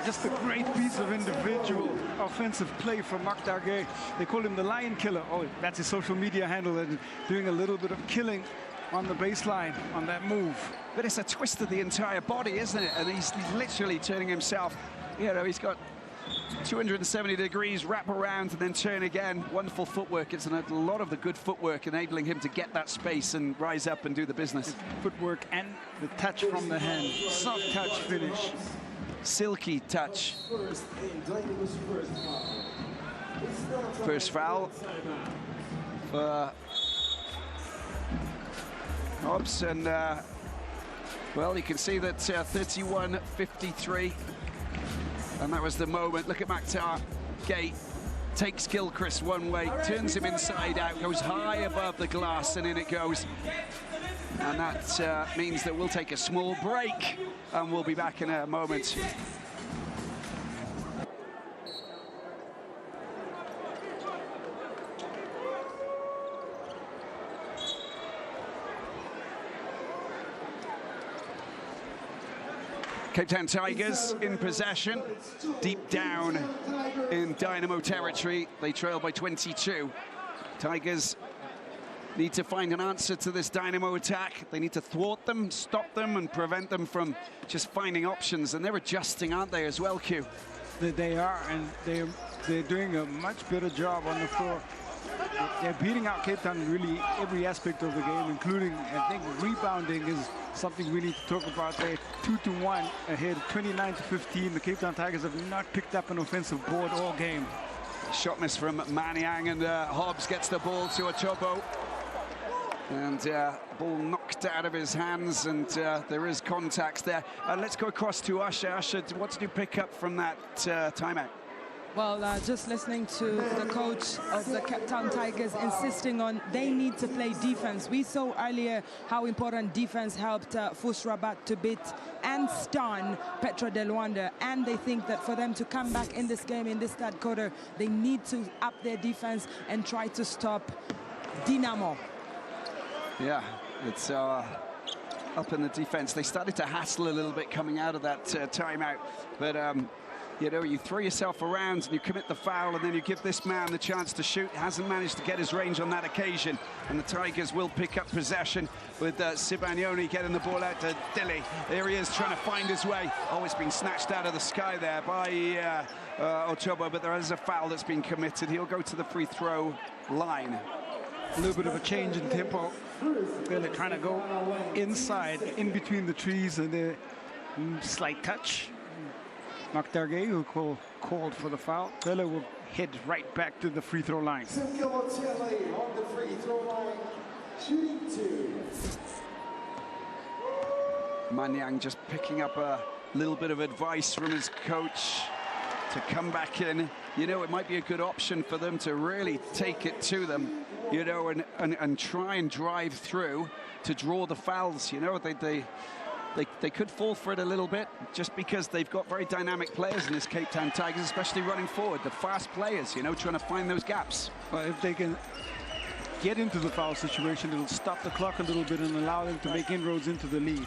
Just a great piece of individual offensive play from Maktar Gueye. They call him the Lion Killer. Oh, that's his social media handle, and doing a little bit of killing on the baseline on that move. But it's a twist of the entire body, isn't it? And he's literally turning himself, you know, he's got 270 degrees, wrap around and then turn again. Wonderful footwork. It's a lot of the good footwork enabling him to get that space and rise up and do the business. Footwork and the touch from the hand. Soft touch finish. Silky touch. First foul for Hobbs, and well, you can see that 31-53, and that was the moment. Look at Maktar Gueye, takes Gilchrist one way, turns him inside out, goes high above the glass, and in it goes. And that means that we'll take a small break, and we'll be back in a moment. Cape Town Tigers in possession, deep down in Dynamo territory. They trail by 22. Tigers need to find an answer to this Dynamo attack. They need to thwart them, stop them, and prevent them from just finding options. And they're adjusting, aren't they, as well, Q? They are, and they're doing a much better job on the floor they're beating out Cape Town in really every aspect of the game, including, I think, rebounding is something we need to talk about. They're 2-1 ahead, 29-15. The Cape Town Tigers have not picked up an offensive board all game. Shot miss from Maniang, and Hobbs gets the ball to Ochobo. And ball knocked out of his hands, and there is contact there. Let's go across to Usher. Usher, what did you pick up from that timeout? Well, just listening to the coach of the Cape Town Tigers insisting on they need to play defense. We saw earlier how important defense helped FUS Rabat to beat and stun Petro de Luanda, and they think that for them to come back in this game, in this third quarter, they need to up their defense and try to stop Dynamo. Yeah, it's up in the defense. They started to hassle a little bit coming out of that timeout, but you know, you throw yourself around and you commit the foul, and then you give this man the chance to shoot. Hasn't managed to get his range on that occasion, and the Tigers will pick up possession with Sibagnoni getting the ball out to Dilly. There he is trying to find his way. Oh, it's been snatched out of the sky there by Ochobo, but there is a foul that's been committed. He'll go to the free throw line. A little bit of a change in tempo. They're trying to go inside, in between the trees, and the slight touch. Maktarge, who called for the foul. Bella will head right back to the free throw line. On the free throw line, shooting 2. Maniang just picking up a little bit of advice from his coach to come back in. You know, it might be a good option for them to really take it to them, you know, and try and drive through to draw the fouls. You know, they could fall for it a little bit, just because they've got very dynamic players in this Cape Town Tigers, especially running forward. The fast players, you know, trying to find those gaps. Well, if they can get into the foul situation, it'll stop the clock a little bit and allow them to make inroads into the lead.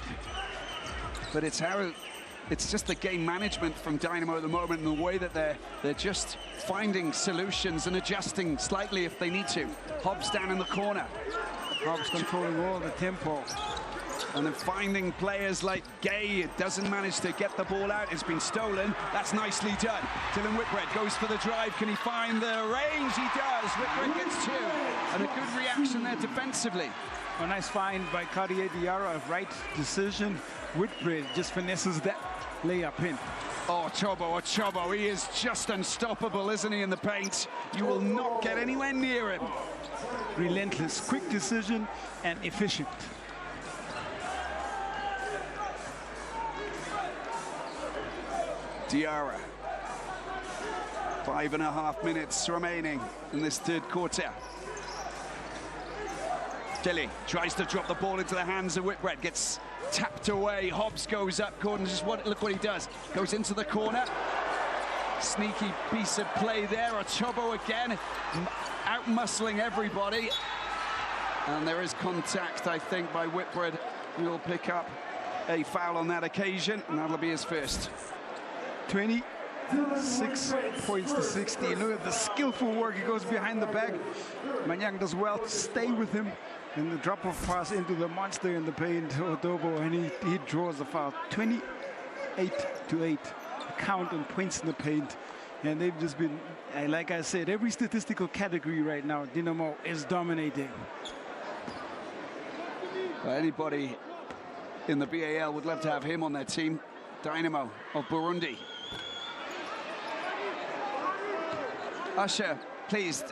But it's just the game management from Dynamo at the moment, and the way that they're just finding solutions and adjusting slightly if they need to. Hobbs down in the corner. Hobbs controlling all the tempo. And then finding players like Gay. It doesn't manage to get the ball out. It's been stolen. That's nicely done. Dylan Whitbread goes for the drive. Can he find the range? He does. Whitbread gets 2. And a good reaction there defensively. A nice find by Cartier Diarra. Right decision. Whitbread just finesses that layup in. Oh, Ochobo. He is just unstoppable, isn't he, in the paint? You will not get anywhere near him. Relentless, quick decision, and efficient. Diarra. 5.5 minutes remaining in this third quarter. Dilly tries to drop the ball into the hands of Whitbread, gets tapped away. Hobbs goes up. Gordon, look what he does. Goes into the corner. Sneaky piece of play there. Ochobo again, out-muscling everybody. And there is contact, I think, by Whitbread, who will pick up a foul on that occasion, and that'll be his first. 26 points to 16. Look at the skillful work. He goes behind the back. Maniang does well to stay with him in the drop-off pass into the monster in the paint, Odobo, and he draws the foul. 28-8. Count on points in the paint. And they've just been, like I said, every statistical category right now, Dynamo is dominating. Anybody in the BAL would love to have him on their team. Dynamo of Burundi. Usher, please,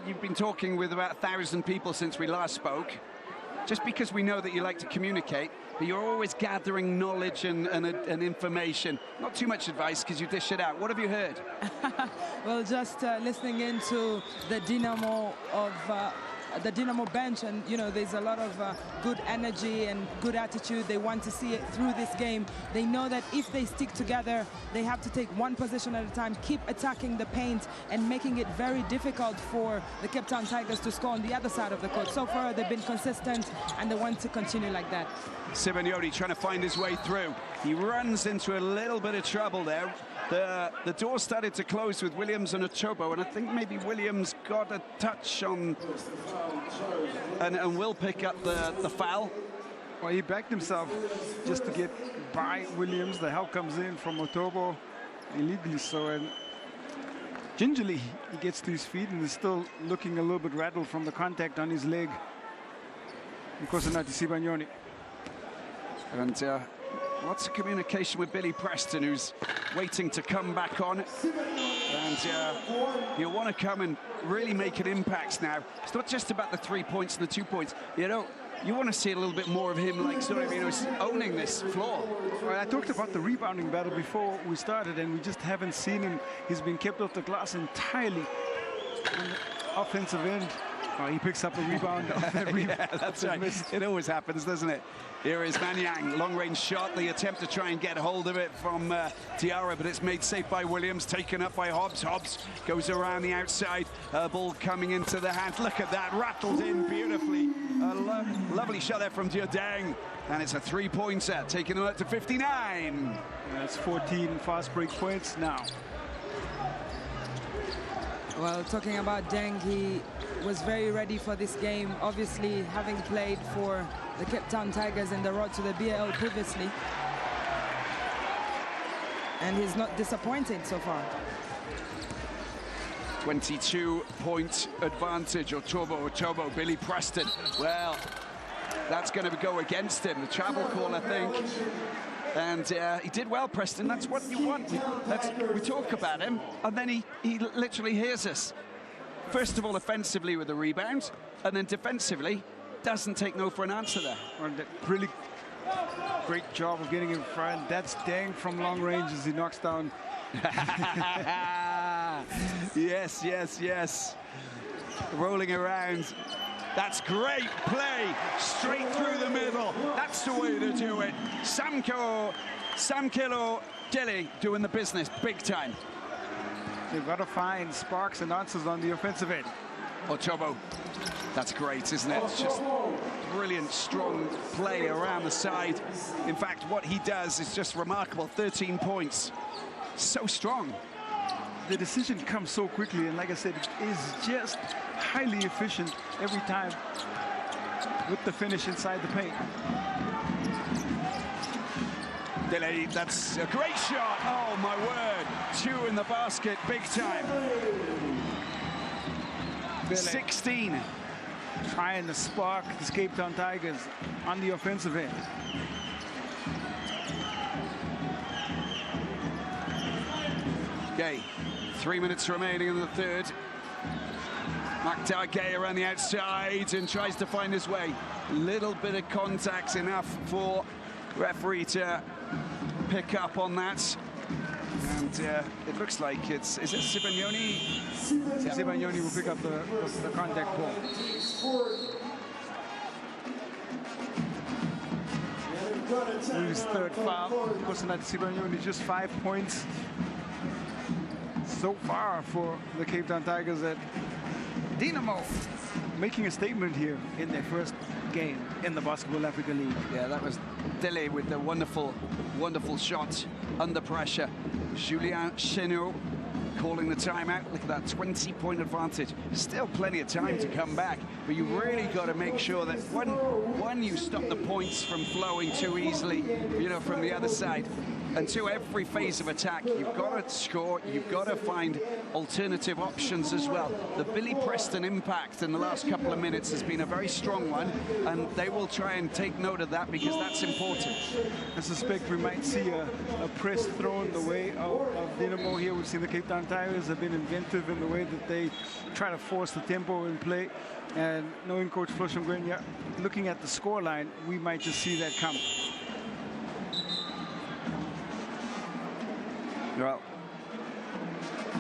you've been talking with about 1,000 people since we last spoke. Just because we know that you like to communicate, but you're always gathering knowledge and information. Not too much advice, because you dish it out. What have you heard? Well, just listening into the Dynamo of the Dynamo bench, and you know, there's a lot of good energy and good attitude. They want to see it through this game. They know that if they stick together, they have to take one possession at a time, keep attacking the paint and making it very difficult for the Cape Town Tigers to score on the other side of the court. So far, they've been consistent, and they want to continue like that. Sibagnoni trying to find his way through. He runs into a little bit of trouble there. The door started to close with Williams and Ochobo, and I think maybe Williams got a touch on and will pick up the foul. Well, he backed himself just to get by Williams. The help comes in from Ochobo, illegally so, and Gingerly, he gets to his feet and is still looking a little bit rattled from the contact on his leg. Nkosinathi Sibanyoni. And lots of communication with Billy Preston, who's waiting to come back on. And he'll want to come and really make an impact now. It's not just about the 3 points and the 2 points. You know, you want to see a little bit more of him, like sort of, you know, owning this floor. Well, I talked about the rebounding battle before we started, and we just haven't seen him. He's been kept off the glass entirely on the offensive end. Oh, he picks up a rebound off that rebound. Yeah, that's right. It always happens, doesn't it? Here is Manyang, long-range shot. The attempt to try and get hold of it from Diarra, but it's made safe by Williams, taken up by Hobbs. Hobbs goes around the outside. Ball coming into the hands. Look at that, rattled in beautifully. A lovely shot there from Diodeng. And it's a three-pointer, taking them up to 59. That's 14 fast break points now. Well, talking about Deng, he was very ready for this game, obviously having played for the Cape Town Tigers in the road to the BAL previously. And he's not disappointed so far. 22-point advantage. Otobo, Billy Preston. Well, that's going to go against him. The travel call, I think. And he did well, Preston. That's what you want. We talk about him, and then he literally hears us. First of all, offensively with the rebound, and then defensively, doesn't take no for an answer there. Well, really great job of getting in front. That's Deng from long range as he knocks down. Yes, yes, yes. Rolling around. That's great play, straight through the middle. That's the way to do it. Samkelo Delhi doing the business big time. They've got to find sparks and answers on the offensive end. Otobo, that's great, isn't it? It's just brilliant, strong play around the side. In fact, what he does is just remarkable. 13 points, so strong. The decision comes so quickly, and like I said, it is just highly efficient every time with the finish inside the paint. Delay, that's a great shot. Oh, my word. 2 in the basket, big time. 16. Trying to spark the Cape Town Tigers on the offensive end. Gay, 3 minutes remaining in the third. Maktar Gay around the outside and tries to find his way. Little bit of contact, enough for referee to pick up on that. And it looks like is it Sibanyoni? Sibanyoni will pick up the contact ball. His third foul. Nkosinathi Sibanyoni, just 5 points so far for the Cape Town Tigers at Dynamo, making a statement here in their first game in the BAL-Africa League. Yeah, that was Dele with the wonderful, wonderful shot under pressure. Julien Chenot calling the timeout. Look at that 20-point advantage. Still plenty of time to come back, but you really got to make sure that one, you stop the points from flowing too easily, you know, from the other side. And two, every phase of attack, you've got to score, you've got to find alternative options as well. The Billy Preston impact in the last couple of minutes has been a very strong one, and they will try and take note of that because that's important. I suspect we might see a press thrown the way of Dynamo here. We've seen the Cape Town Tigers have been inventive in the way that they try to force the tempo in play. And knowing Coach Floshongwenya, looking at the scoreline, we might just see that come. Well,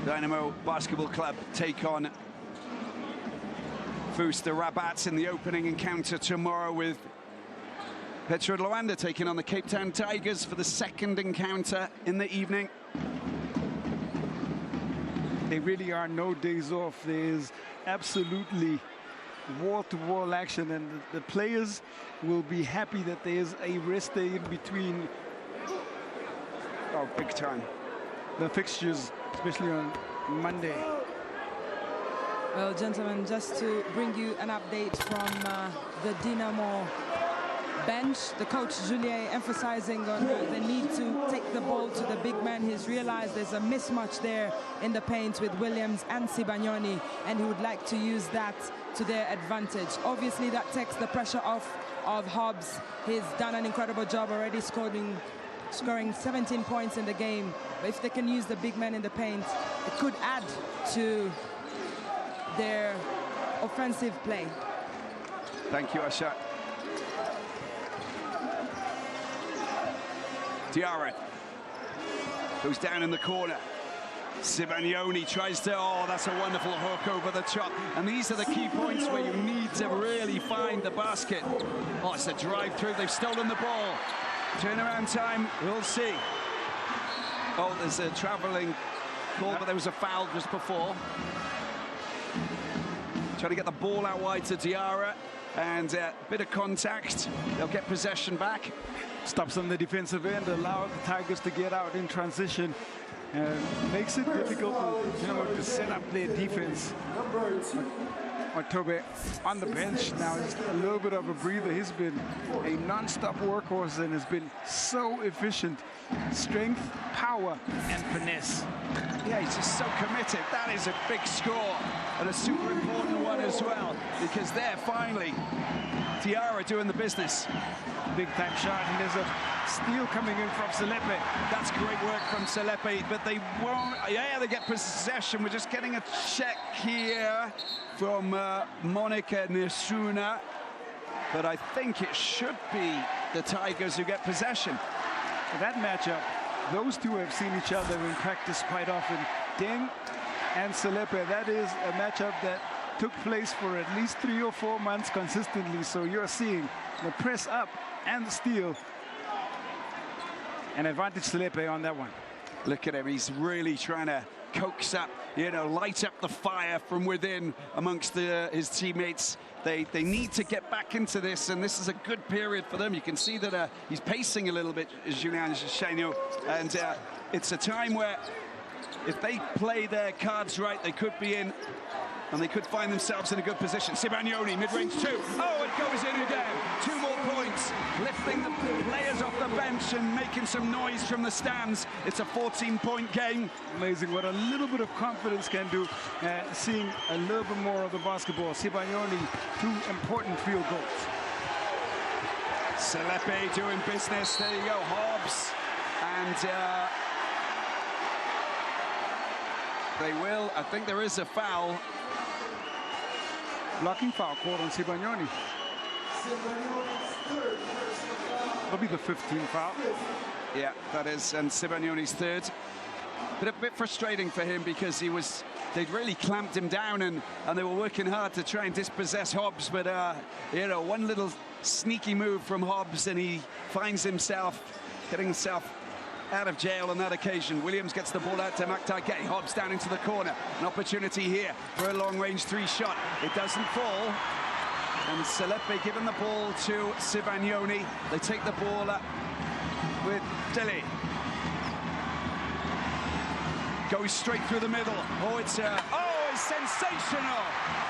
Dynamo Basketball Club take on Fuster Rabat in the opening encounter tomorrow, with Petro Rwanda taking on the Cape Town Tigers for the second encounter in the evening. There really are no days off. There's absolutely wall-to-wall action, and the players will be happy that there's a rest day in between. Oh, big time. The fixtures, especially on Monday. Well, gentlemen, just to bring you an update from the Dynamo bench, the coach Julien emphasizing on the need to take the ball to the big man. He's realized there's a mismatch there in the paint with Williams and Sibagnoni, and he would like to use that to their advantage. Obviously, that takes the pressure off of Hobbs. He's done an incredible job already scoring 17 points in the game. But if they can use the big man in the paint, it could add to their offensive play. Thank you, Asha. Diarra goes down in the corner. Sibagnoni tries to, oh, that's a wonderful hook over the top. And these are the key points where you need to really find the basket. Oh, it's a drive through. They've stolen the ball. Turnaround time, we'll see. Oh, there's a traveling call, but there was a foul just before. Trying to get the ball out wide to Diarra, and a bit of contact. They'll get possession back. Stops on the defensive end, allow the Tigers to get out in transition. Makes it difficult for Dynamo to set up their defense. Matobe on the bench now, just a little bit of a breather. He's been a non-stop workhorse and has been so efficient. Strength, power, and finesse. Yeah, he's just so committed. That is a big score and a super important one as well, because there finally Diarra doing the business. Big time shot, and there's a steal coming in from Selepe. That's great work from Selepe, but they won't. Yeah, they get possession. We're just getting a check here from Monica Nesuna, but I think it should be the Tigers who get possession. That matchup, those two have seen each other in practice quite often. Deng and Selepe, that is a matchup that took place for at least 3 or 4 months consistently. So you're seeing the press up and the steal. An advantage Selepe on that one. Look at him, he's really trying to coax up, you know, light up the fire from within amongst his teammates. They need to get back into this, and this is a good period for them. You can see that he's pacing a little bit, Julien Chaigneau, and it's a time where if they play their cards right, they could be in, and they could find themselves in a good position. Sibagnoni, mid-range 2. Oh, it goes in again. 2 more points, lifting the players off the bench and making some noise from the stands. It's a 14-point game. Amazing what a little bit of confidence can do, seeing a little bit more of the basketball. Sibagnoni, 2 important field goals. Selepe doing business. There you go, Hobbs. And they will, I think there is a foul. Blocking foul called on Sibagnoni. That'll be the 15th foul. Yeah, that is, and Sibagnoni's 3rd. But a bit frustrating for him because they'd really clamped him down and they were working hard to try and dispossess Hobbs. But, you know, one little sneaky move from Hobbs and he finds himself getting himself out of jail on that occasion. Williams gets the ball out to Maktar Gueye. Hobbs down into the corner. An opportunity here for a long-range 3 shot. It doesn't fall. And Selepe giving the ball to Sibagnoni. They take the ball up with Dele. Goes straight through the middle. Oh, it's sensational.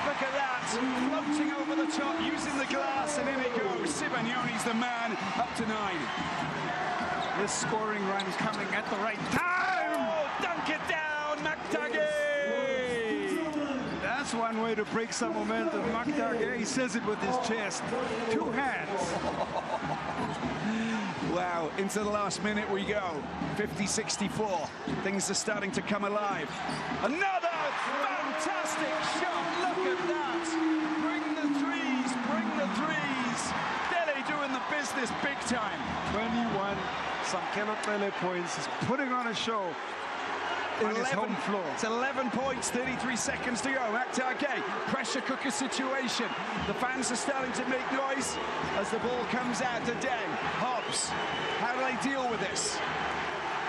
Look at that. Floating over the top, using the glass, and in it goes. Sibagnoni's the man, up to 9. This scoring run coming at the right time. Oh, dunk it down, Maktar Gueye. That's one way to break some momentum. Maktar Gueye says it with his chest. 2 hands. Wow, into the last minute we go. 50-64. Things are starting to come alive. Another fantastic shot. Look at that. Bring the threes, bring the threes. Dele doing the business big time. 21 Samkelo points. He's putting on a show on his home floor. It's 11 points, 33 seconds to go. Maktar Gueye, pressure cooker situation. The fans are starting to make noise as the ball comes out to Deng. Hobbs, how do they deal with this?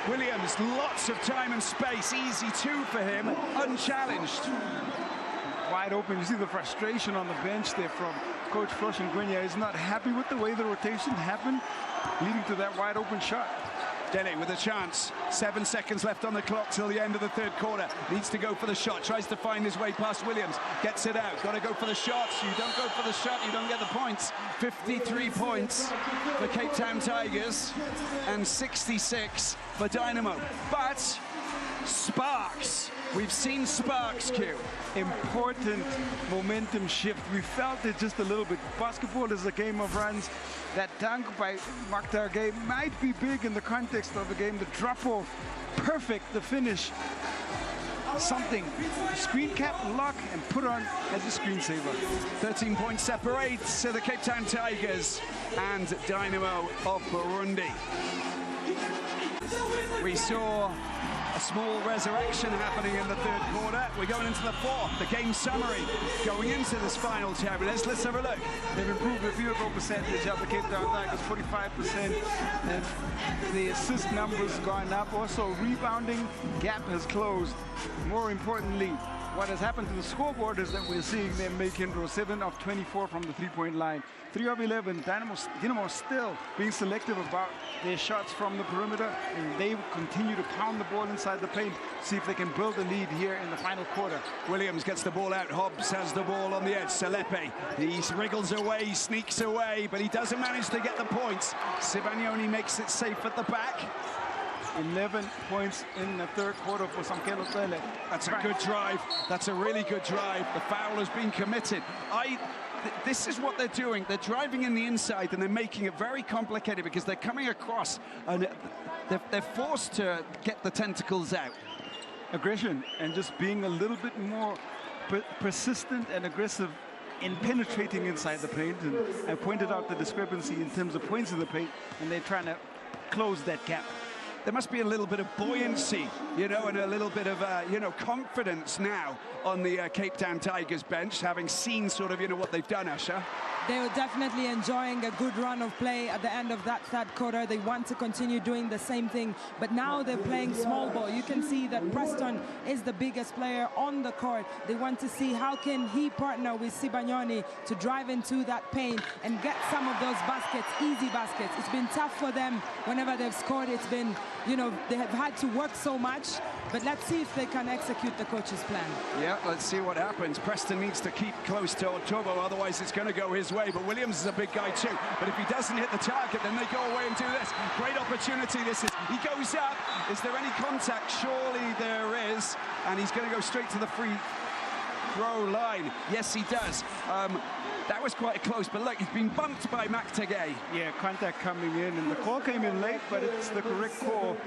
Williams, lots of time and space. Easy 2 for him, unchallenged. Wide open. You see the frustration on the bench there from Coach Flushing Guenya. He's not happy with the way the rotation happened, leading to that wide open shot. Dele with a chance. 7 seconds left on the clock till the end of the third quarter. Needs to go for the shot. Tries to find his way past Williams. Gets it out. Got to go for the shots. You don't go for the shot, you don't get the points. 53 points for Cape Town Tigers and 66 for Dynamo. But sparks. We've seen sparks, Q. Important momentum shift. We felt it just a little bit. Basketball is a game of runs. That dunk by Mark Dargay might be big in the context of the game. The drop-off, perfect. The finish, something. Screen cap, lock, and put on as a screensaver. 13 points separates the Cape Town Tigers and Dynamo of Burundi. We saw a small resurrection happening in the third quarter. We're going into the fourth. The game summary going into this final chapter. Let's have a look. They've improved the field goal percentage of the Cape Town Tigers, 45%. And the assist numbers gone up. Also, rebounding gap has closed. More importantly, what has happened to the scoreboard is that we're seeing them make inroads. 7 of 24 from the three-point line. 3 of 11. Dynamo still being selective about their shots from the perimeter, and they continue to pound the ball inside the paint, see if they can build a lead here in the final quarter. Williams gets the ball out. Hobbs has the ball on the edge. Selepe, he wriggles away, sneaks away, but he doesn't manage to get the points. Sibagnoni makes it safe at the back. 11 points in the third quarter for Samkelo Tele. That's a good drive. That's a really good drive. The foul has been committed. This is what they're doing. They're driving in the inside and they're making it very complicated because they're coming across and they're forced to get the tentacles out. Aggression and just being a little bit more persistent and aggressive in penetrating inside the paint. And I pointed out the discrepancy in terms of points in the paint, and they're trying to close that gap. There must be a little bit of buoyancy, you know, and a little bit of, you know, confidence now on the Cape Town Tigers bench, having seen sort of, you know, what they've done, Asha. They were definitely enjoying a good run of play at the end of that third quarter. They want to continue doing the same thing, but now they're playing small ball. You can see that Preston is the biggest player on the court. They want to see how can he partner with Sibagnoni to drive into that paint and get some of those baskets, easy baskets. It's been tough for them whenever they've scored. It's been, you know, they have had to work so much, but let's see if they can execute the coach's plan. Yeah, let's see what happens. Preston needs to keep close to Otobo, otherwise it's going to go his way. But Williams is a big guy too. But if he doesn't hit the target, then they go away and do this. Great opportunity this is. He goes up. Is there any contact? Surely there is. And he's going to go straight to the free throw line. Yes, he does. That was quite close, but look, he's been bumped by Maktagay. Yeah, contact coming in, and the call came in late, but it's the correct call.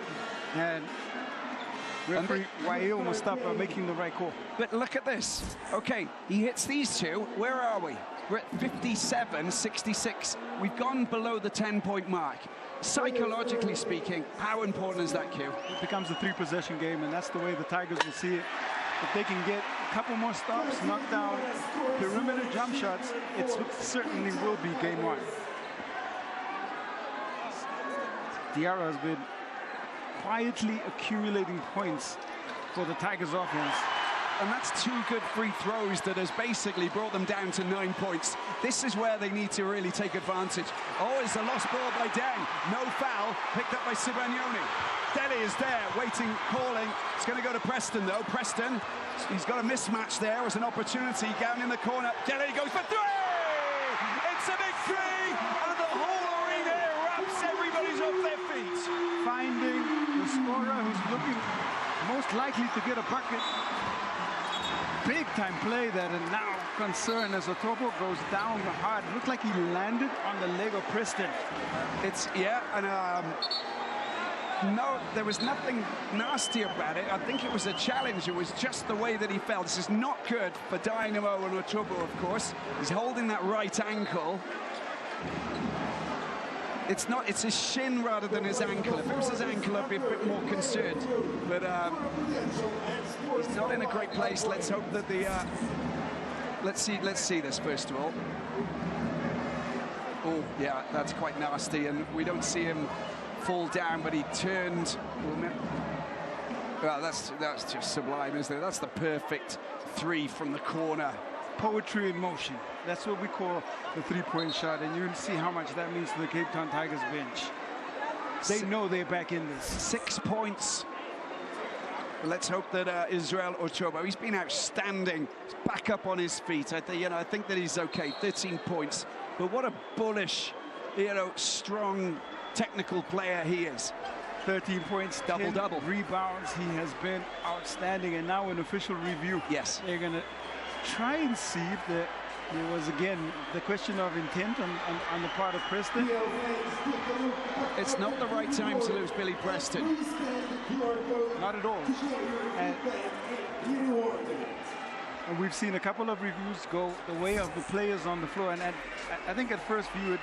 And referee Wael Mustafa making the right call. But look at this. Okay, he hits these two. Where are we? We're at 57-66. We've gone below the 10-point mark. Psychologically speaking, how important is that, Q? It becomes a 3-possession game, and that's the way the Tigers will see it. If they can get a couple more stops, knock down perimeter jump shots, it certainly will be game one. Diarra has been quietly accumulating points for the Tigers offense. And that's 2 good free throws that has basically brought them down to 9 points. This is where they need to really take advantage. Oh, it's a lost ball by Deng. No foul, picked up by Sibagnoni. Dele is there, waiting, calling. It's going to go to Preston, though. Preston, he's got a mismatch there. It was an opportunity down in the corner. Dele goes for 3! It's a big 3! And the whole arena erupts. Everybody's off their feet. Finding the scorer who's looking most likely to get a bucket. Big time play that, and now concern as Otobo goes down hard. Looked like he landed on the leg of Preston. It's, yeah, and no, there was nothing nasty about it. I think it was a challenge. It was just the way that he fell. This is not good for Dynamo and Otobo, of course. He's holding that right ankle. It's not, it's his shin rather than his ankle. If it was his ankle, I'd be a bit more concerned. But he's not in a great place. Let's hope that the, let's see this first of all. Oh, yeah, that's quite nasty. And we don't see him fall down, but he turned. Well, that's just sublime, isn't it? That's the perfect 3 from the corner. Poetry in motion. That's what we call the 3-point shot, and you can see how much that means to the Cape Town Tigers bench. They know they're back in this. 6 points. Let's hope that Israel Ochobo, he's been outstanding. He's back up on his feet. I think that he's okay. 13 points. But what a bullish, strong, technical player he is. 13 points, double-double. Rebounds. He has been outstanding. And now in official review, yes, they're going to try and see if there was, again, the question of intent on the part of Preston. It's not the right time to lose Billy Preston. Not at all. And we've seen a couple of reviews go the way of the players on the floor. And I think at first view,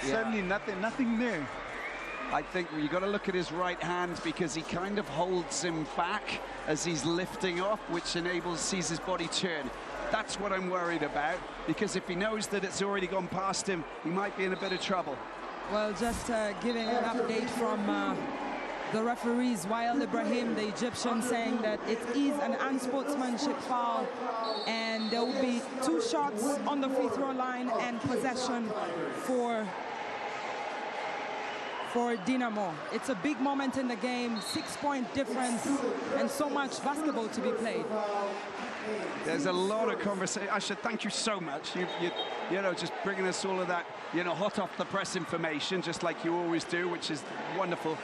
certainly nothing there. I think you got to look at his right hand because he kind of holds him back as he's lifting off, which sees his body turn. That's what I'm worried about, because if he knows that it's already gone past him, he might be in a bit of trouble. Well, just giving an update from the referees, Wael Ibrahim, the Egyptian, saying that it is an unsportsmanship foul, and there will be 2 shots on the free throw line and possession for Dynamo. It's a big moment in the game, 6-point difference, and so much basketball to be played. There's a lot of conversation. Asha, thank you so much. You know, just bringing us all of that, hot off the press information, just like you always do, which is wonderful.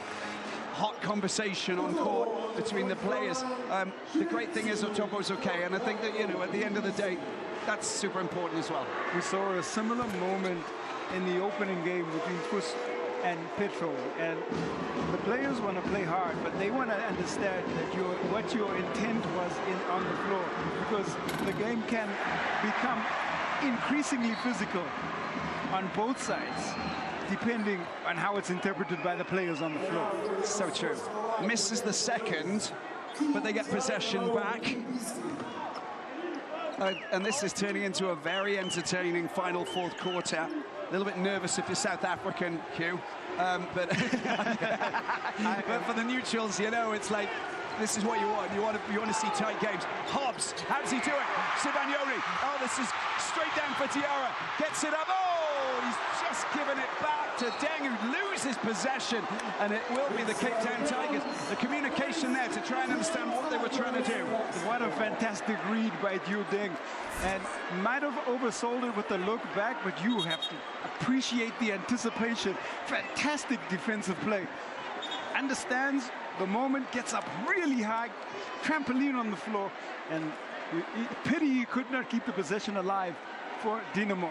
Hot conversation on court between the players. The great thing is Ochobo's okay, and I think that, at the end of the day, that's super important as well. We saw a similar moment in the opening game between Fus and Petro, and the players want to play hard, but they want to understand that what your intent was on the floor, because the game can become increasingly physical on both sides, depending on how it's interpreted by the players on the floor. So true. Misses the second, but they get possession back. And this is turning into a very entertaining final fourth quarter. A little bit nervous if you're South African, Hugh. But for the neutrals, it's like, this is what you want. You want to see tight games. Hobbs, how's he doing? Sibagnoli. Oh, this is straight down for Diarra. Gets it up. Oh, he's just given it back to Deng, who loses possession. And it will be the Cape Town Tigers. The communication there to try and understand what they were trying to do. What a fantastic read by Diu Deng. And might have oversold it with the look back, but you have to appreciate the anticipation. Fantastic defensive play. Understands the moment, gets up really high, trampoline on the floor, and pity he could not keep the possession alive for Dynamo.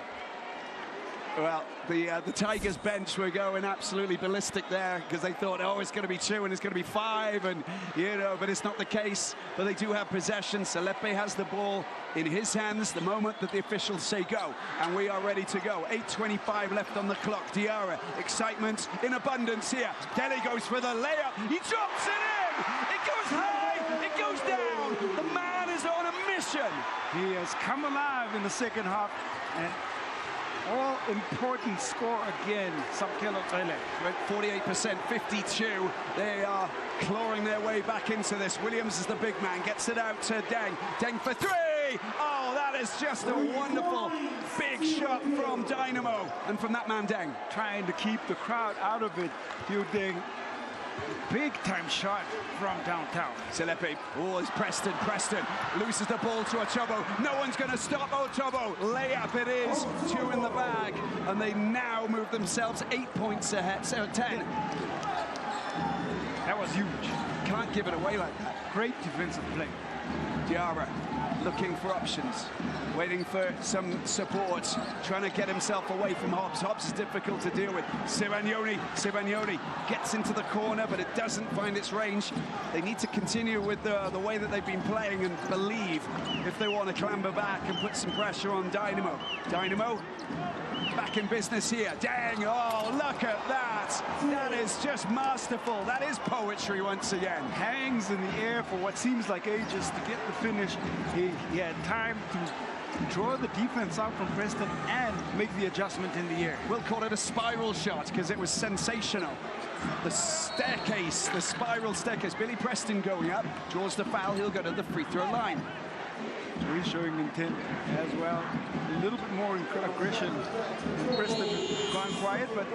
Well, the Tigers bench were going absolutely ballistic there because they thought, oh, it's going to be 2 and it's going to be 5, and but it's not the case. But they do have possession. Selepe has the ball in his hands the moment that the officials say go, and we are ready to go. 8:25 left on the clock. Diarra, excitement in abundance here. Kelly goes for the layup. He drops it in. It goes high. It goes down. The man is on a mission. He has come alive in the second half, and all-important score again, Samkelo Tele. 48%, 52. They are clawing their way back into this. Williams is the big man, gets it out to Deng. Deng for 3! Oh, that is just a wonderful big shot from Dynamo. And from that man, Deng. Trying to keep the crowd out of it. Diu Deng, big-time shot from downtown. Selepe, oh, it's Preston loses the ball to Ochobo. No one's going to stop Ochobo. Layup it is, 2 in the bag, and they now move themselves 8 points ahead, so 10. That was huge. Can't give it away like that. Great defensive play. Diarra looking for options, waiting for some support, trying to get himself away from Hobbs. Hobbs is difficult to deal with. Sibagnoli gets into the corner, but it doesn't find its range. They need to continue with the way that they've been playing and believe if they want to clamber back and put some pressure on Dynamo. Dynamo back in business here. Dang, oh, look at that. That is just masterful. That is poetry once again. Hangs in the air for what seems like ages to get the finish. He had time to draw the defense out from Preston and make the adjustment in the air. We'll call it a spiral shot because it was sensational. The staircase, the spiral staircase. Billy Preston going up, draws the foul. He'll go to the free throw line. He's showing intent as well. A little bit more aggression. Preston gone quiet, but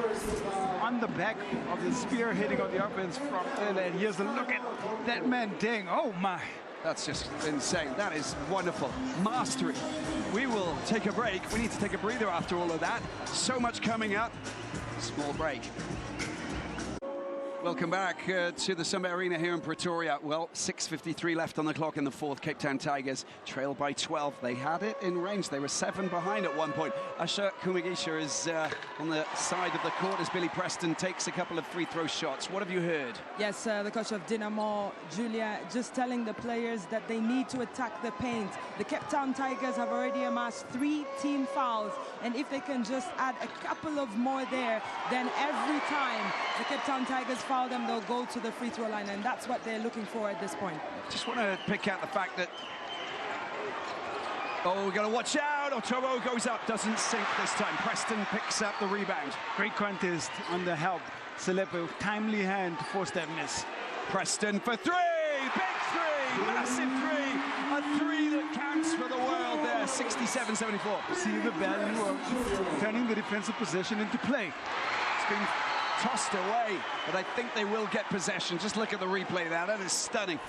on the back of the spearheading of the offense from Ahly. And here's a look at that man, Deng. Oh my. That's just insane. That is wonderful. Mastery. We will take a break. We need to take a breather after all of that. So much coming up. Small break. Welcome back to the Summit Arena here in Pretoria. Well, 6:53 left on the clock in the fourth. Cape Town Tigers trail by 12. They had it in range. They were 7 behind at one point. Asha Kumagisha is on the side of the court as Billy Preston takes a couple of free throw shots. What have you heard? Yes, the coach of Dynamo, Julia, just telling the players that they need to attack the paint. The Cape Town Tigers have already amassed 3 team fouls, and if they can just add a couple of more there, then every time the Cape Town Tigers foul them, they'll go to the free throw line, and that's what they're looking for at this point. Just want to pick out the fact that, oh, we've got to watch out. Otobo goes up, doesn't sink this time. Preston picks up the rebound. Great contest on the help. Selepe, timely hand, forced that miss. Preston for 3, big 3, massive 3, a 3 that counts for the world there, 67-74. See the value of turning the defensive possession into play. It's been tossed away, but I think they will get possession. Just look at the replay there, that is stunning.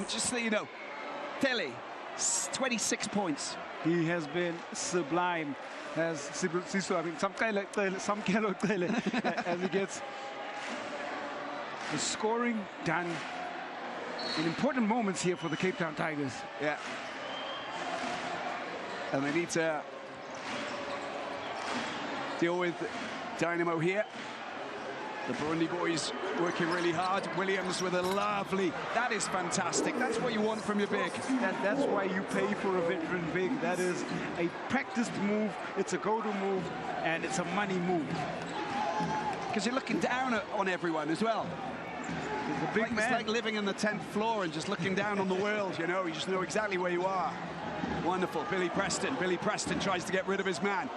Just so you know, Tele, 26 points. He has been sublime, as Siso, I mean, some as he gets the scoring done in important moments here for the Cape Town Tigers. Yeah. And they need to deal with Dynamo here. The Burundi boys working really hard. Williams with a lovely, that is fantastic. That's what you want from your big. That's why you pay for a veteran big. That is a practiced move, it's a go-to move, and it's a money move. Because you're looking down on everyone as well. The big man. It's like living in the 10th floor and just looking down on the world, you know. You just know exactly where you are. Wonderful, Billy Preston. Billy Preston tries to get rid of his man.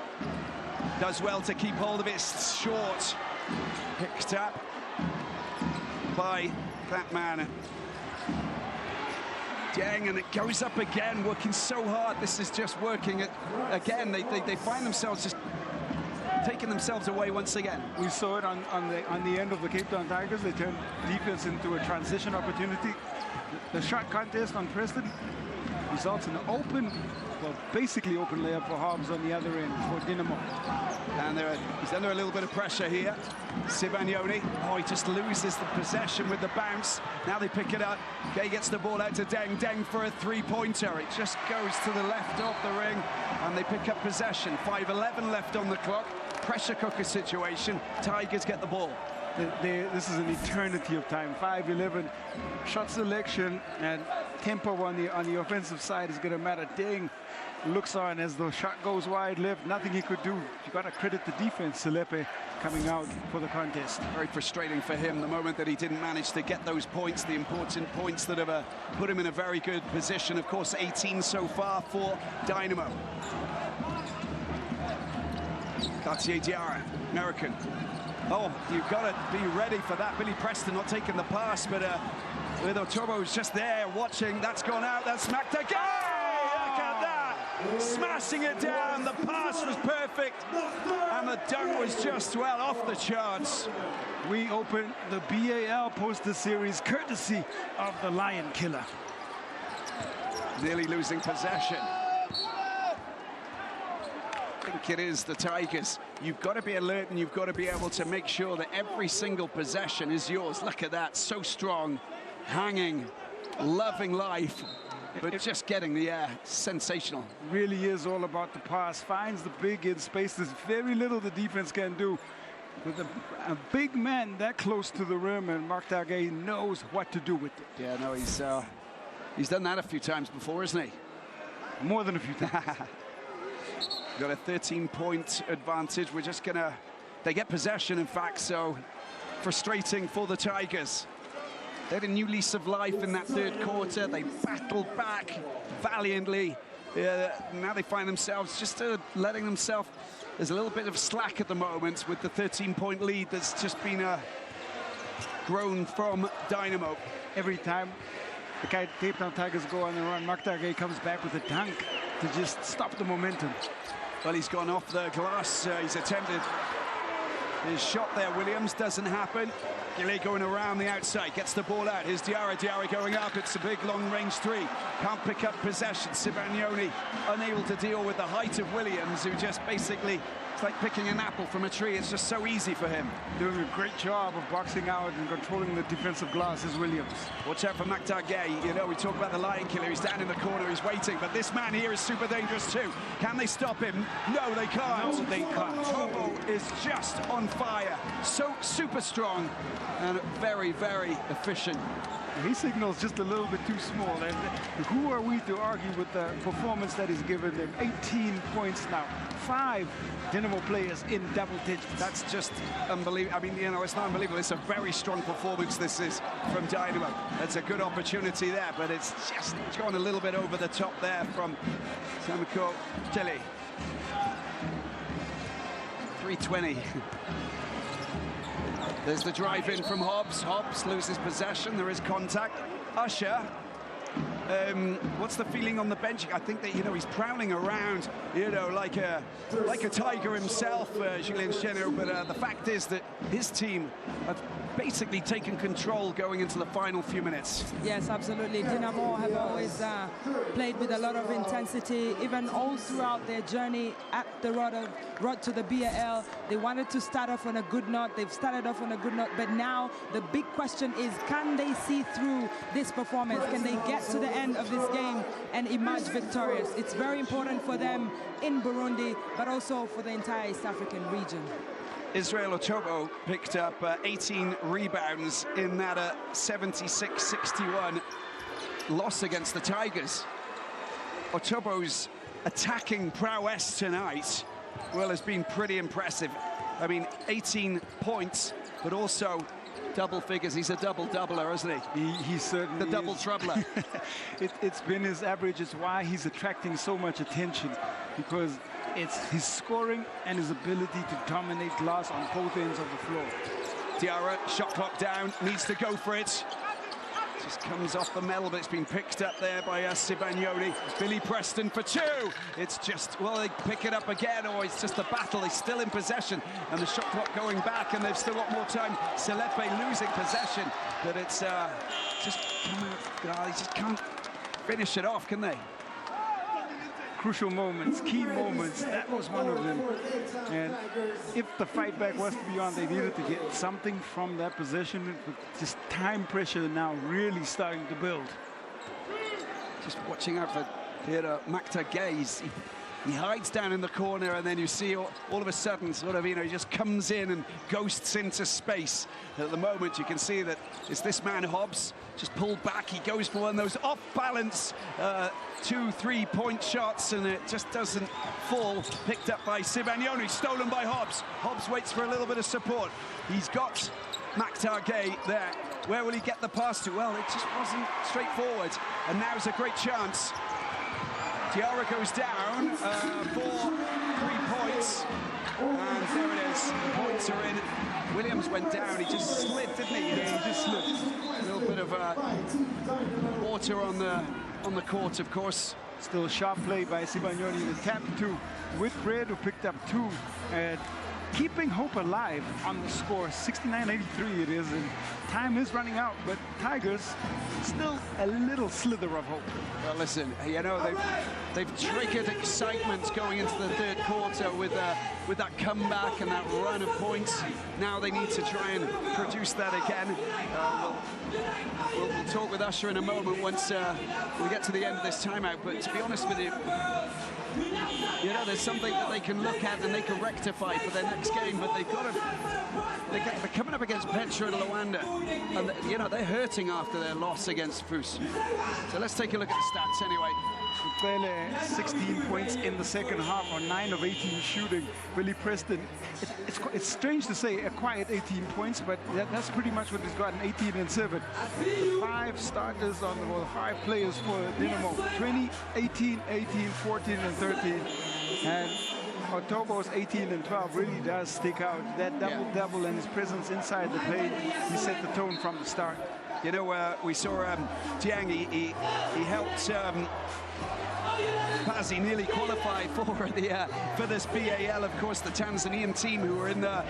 Does well to keep hold of it, short. Picked up by that man, Deng, and it goes up again, working so hard. This is just working again. They find themselves just taking themselves away once again. We saw it on the end of the Cape Town Tigers. They turned defense into a transition opportunity. The shot contest on Preston results in an open, well, basically open layup for Hobbs on the other end for Dynamo. And he's under a little bit of pressure here. Sibanyoni, oh, he just loses the possession with the bounce. Now they pick it up. Gay gets the ball out to Deng. Deng for a 3-pointer. It just goes to the left of the ring, and they pick up possession. 5:11 left on the clock. Pressure cooker situation. Tigers get the ball. This is an eternity of time. 5:11, shot selection and tempo on the offensive side is going to matter. Deng looks on as the shot goes wide left. Nothing he could do. You got to credit the defense. Selepe coming out for the contest. Very frustrating for him the moment that he didn't manage to get those points, the important points that have put him in a very good position. Of course, 18 so far for Dynamo. Cartier Diarra, American. Oh, you've got to be ready for that. Billy Preston not taking the pass, but with Otobo's just there watching. That's gone out, that's smacked again! Look at that! Smashing it down, the pass was perfect, and the dunk was just, well, off the charts. We open the BAL poster series courtesy of the Lion Killer. Nearly losing possession. I think it is the Tigers. You've got to be alert and you've got to be able to make sure that every single possession is yours. Look at that, so strong, hanging, loving life, but just getting the air. Sensational. Really is all about the pass. Finds the big in space. There's very little the defense can do. With a big man that close to the rim, and Mark Targay knows what to do with it. Yeah, no, he's done that a few times before, isn't he? More than a few times. Got a 13-point advantage. We're just gonna, they get possession, in fact, so frustrating for the Tigers. They had a new lease of life in that third quarter. They battled back valiantly. Now they find themselves just letting themselves, there's a little bit of slack at the moment with the 13-point lead that's just been grown from Dynamo. Every time the Cape Town Tigers go on the run. Maktar Gueye comes back with a dunk to just stop the momentum. Well, he's gone off the glass. He's attempted his shot there. Williams, doesn't happen. Gilly going around the outside, gets the ball out. Here's Diarra. Diarra going up. It's a big long-range three. Can't pick up possession. Sibagnoli unable to deal with the height of Williams, who just basically, it's like picking an apple from a tree. It's just so easy for him. Doing a great job of boxing out and controlling the defensive glass is Williams. Watch out for Maktar Gueye. You know, we talk about the lion killer. He's down in the corner. He's waiting. But this man here is super dangerous too. Can they stop him? No, they can't. No, they can't. Tobo is just on fire. So super strong and very, very efficient. He signals just a little bit too small. And who are we to argue with the performance that he's given them? 18 points now. 5 Dynamo players in double digits. That's just unbelievable. I mean, you know, it's not unbelievable. It's a very strong performance this is from Dynamo. That's a good opportunity there, but it's just gone a little bit over the top there from Samiko Jelly. 3:20. There's the drive in from Hobbs. Hobbs loses possession. There is contact. Usher. What's the feeling on the bench? I think that, you know, he's prowling around, you know, like a tiger himself, Julien Chenot. But the fact is that his team have basically taken control going into the final few minutes. Yes, absolutely. Dynamo have always played with a lot of intensity, even all throughout their journey at the road to the BAL. They wanted to start off on a good note. They've started off on a good note, but now the big question is, can they see through this performance? Can they get to the end of this game and emerge victorious? It's very important for them in Burundi, but also for the entire East African region. Israel Otobo picked up 18 rebounds in that 76-61 loss against the Tigers. Otobo's attacking prowess tonight, well, has been pretty impressive. I mean, 18 points, but also double figures. He's a double-doubler, isn't he? He certainly the double troubler. It's been his average. It's why he's attracting so much attention, because it's his scoring and his ability to dominate glass on both ends of the floor. Diarra, shot clock down, needs to go for it. Just comes off the metal, but it's been picked up there by Sibagnoli. Billy Preston for two. It's just, well, they pick it up again, or it's just a battle. He's still in possession, and the shot clock going back, and they've still got more time. Selepe losing possession, but it's just, they just can't finish it off, can they? Crucial moments, key moments, that was one of them. And if the fight back was to be on, they needed to get something from that position. With just time pressure now really starting to build. Just watching out for Maktar Gueye. He hides down in the corner, and then you see all of a sudden, sort of, you know, he just comes in and ghosts into space. At the moment, you can see that it's this man, Hobbs, just pulled back. He goes for one of those off-balance 2-3 point shots, and it just doesn't fall. Picked up by Sibagnoli, stolen by Hobbs. Hobbs waits for a little bit of support. He's got Maktar Gueye there. Where will he get the pass to? Well, it just wasn't straightforward, and now's a great chance. Diarra goes down for 3 points, and there it is. The points are in. Williams went down. He just slid, didn't he? Yeah, he just slid. A little bit of water on the court, of course. Still a sharp play by Sibagnoli. The tap to Whitbread, who picked up 2. And keeping hope alive on the score. 69-83 it is, and time is running out, but Tigers still a little slither of hope. Well, listen, you know, they've triggered excitement going into the third quarter with that comeback and that run of points. Now they need to try and produce that again. We'll talk with Usher in a moment once we get to the end of this timeout, but to be honest with you, you know, there's something that they can look at and they can rectify for their next game, but they've got to. They're coming up against Petra and Rwanda, and you know, they're hurting after their loss against Fus. So let's take a look at the stats anyway. Mukwele, 16 points in the second half on 9 of 18 shooting. Billy Preston, it's strange to say a quiet 18 points, but that's pretty much what he's gotten, 18 and 7. The 5 starters on the 5 players for Dynamo, 20, 18, 18, 14 and 13. And Otobo's 18 and 12 really does stick out. That double-double and his presence inside the paint, he set the tone from the start. You know, we saw Dieng, he helped Pazi nearly qualify for this BAL. Of course, the Tanzanian team who were in the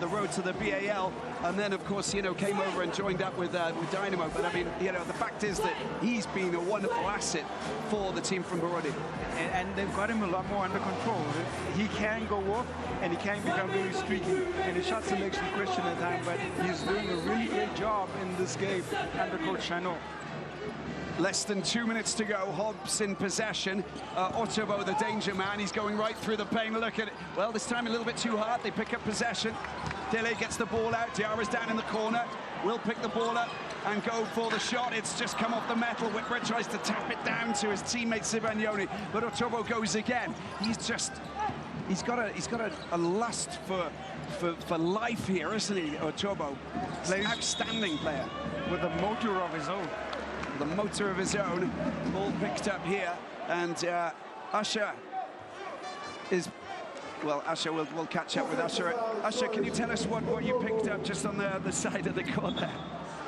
road to the BAL, and then of course, you know, came over and joined up with Dynamo. But I mean, you know, the fact is that he's been a wonderful asset for the team from Burundi. And they've got him a lot more under control. He can go off and he can become very streaky. And his shot selection question at times, but he's doing a really great job in this game under Coach Chanot. Less than 2 minutes to go. Hobbs in possession. Otobo, the danger man, he's going right through the paint. Look at it. Well, this time a little bit too hard. They pick up possession. Dele gets the ball out. Diarra's down in the corner. Will pick the ball up and go for the shot. It's just come off the metal. Whitbread tries to tap it down to his teammate Sibanyoni, but Otobo goes again. He's got a lust for life here, isn't he, Otobo? He's an outstanding player with a motor of his own. The motor of his own. Ball picked up here, and Usher is, well, Usher, we'll catch up with Usher. Usher, can you tell us what you picked up just on the side of the court there?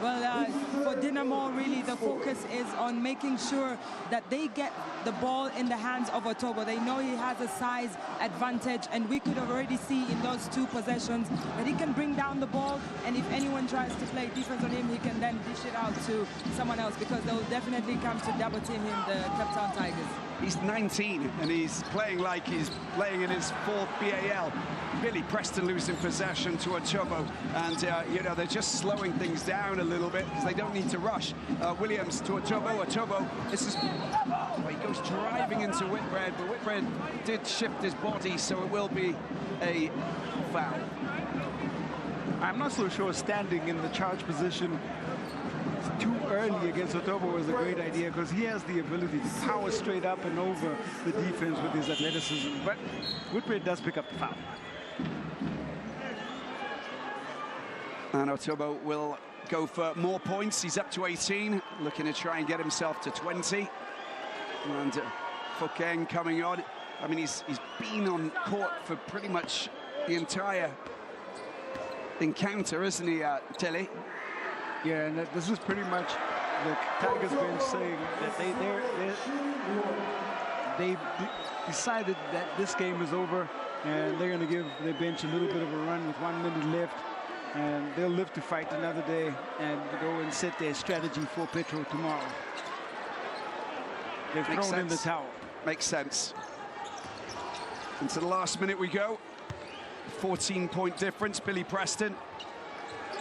Well, for Dynamo, really, the focus is on making sure that they get the ball in the hands of Otobo. They know he has a size advantage, and we could already see in those two possessions that he can bring down the ball, and if anyone tries to play defense on him, he can then dish it out to someone else, because they'll definitely come to double team him, the Cape Town Tigers. He's 19, and he's playing like he's playing in his fourth BAL. Billy Preston losing possession to Otobo, and you know, they're just slowing things down a little bit because they don't need to rush. Williams to Otobo. Otobo, this is, well, he goes driving into Whitbread, but Whitbread did shift his body, so it will be a foul. I'm not so sure standing in the charge position too early against Otobo is a great idea, because he has the ability to power straight up and over the defense with his athleticism. But Whitbread does pick up the foul. And Otobo will go for more points. He's up to 18, looking to try and get himself to 20. And Fokeng coming on. I mean, he's been on court for pretty much the entire encounter, isn't he, Tilly? Yeah, and this is pretty much the Tigers bench saying that they decided that this game is over, and they're going to give their bench a little bit of a run with 1 minute left, and they'll live to fight another day and go and set their strategy for Petro tomorrow. They've thrown in the towel. Makes sense. Into the last minute we go. 14-point difference. Billy Preston,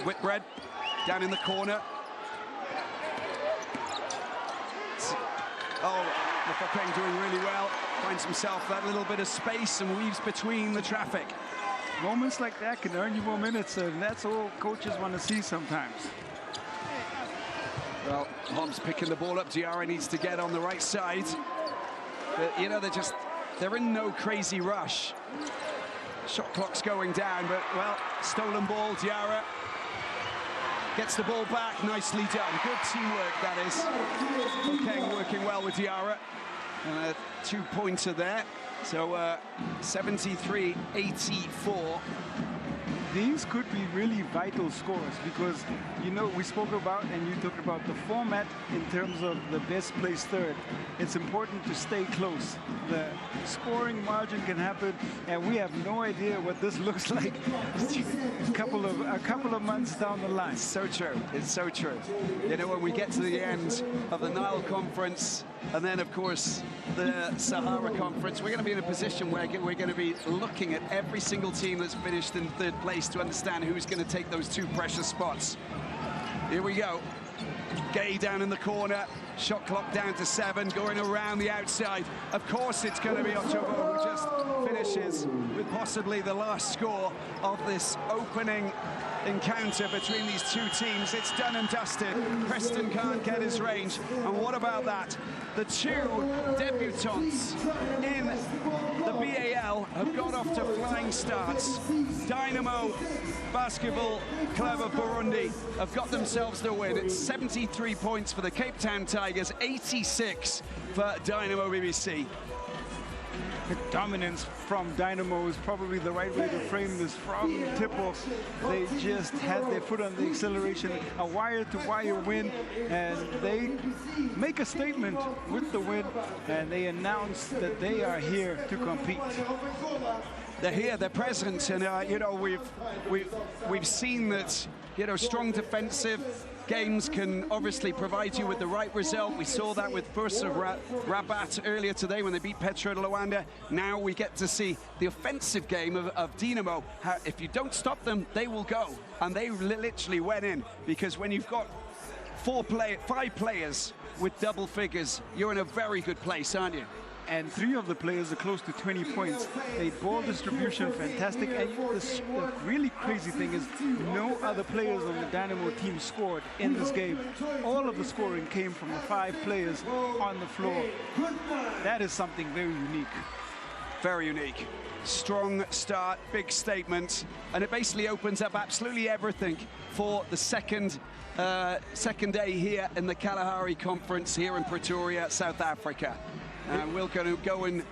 Whitbread down in the corner. Oh, Fokeng doing really well. Finds himself that little bit of space and weaves between the traffic. Moments like that can earn you more minutes, and that's all coaches want to see sometimes. Well, Hobbs picking the ball up. Diarra needs to get on the right side. But, you know, they're in no crazy rush. Shot clock's going down, but, well, stolen ball. Diarra gets the ball back. Nicely done. Good teamwork, that is. Fokeng working well with Diarra. And a two-pointer there. So 73-84. These could be really vital scores, because, you know, we spoke about, and you talked about the format in terms of the best placed third. It's important to stay close. The scoring margin can happen, and we have no idea what this looks like a couple of months down the line. It's so true. It's so true. You know, when we get to the end of the Nile Conference, and then, of course, the Sahara Conference, we're going to be in a position where we're going to be looking at every single team that's finished in third place to understand who's going to take those two precious spots. Here we go. Gay down in the corner. Shot clock down to 7, going around the outside. Of course, it's going to be Otobo who just finishes with possibly the last score of this opening encounter between these two teams. It's done and dusted. Preston can't get his range. And what about that? The two debutants in the BAL have got off to flying starts. Dynamo Basketball Club of Burundi have got themselves the win. It's 73 points for the Cape Town Tigers, 86 for Dynamo BBC. dominance from Dynamo is probably the right way to frame this. From tip-off, they just had their foot on the acceleration, a wire-to-wire win, and they make a statement with the win, and they announce that they are here to compete. They're here, they're present, and you know, we've seen that, you know, strong defensive games can obviously provide you with the right result. We saw that with FUS Rabat earlier today when they beat Petro de Luanda. Now we get to see the offensive game of Dynamo. If you don't stop them, they will go, and they literally went in, because when you've got 5 players with double figures, you're in a very good place, aren't you? And 3 of the players are close to 20 points. They ball distribution, fantastic. And the really crazy thing is no other players on the Dynamo team scored in this game. All of the scoring came from the 5 players on the floor. That is something very unique. Very unique. Strong start, big statement, and it basically opens up absolutely everything for the second day here in the Kalahari Conference here in Pretoria, South Africa. We're going to go and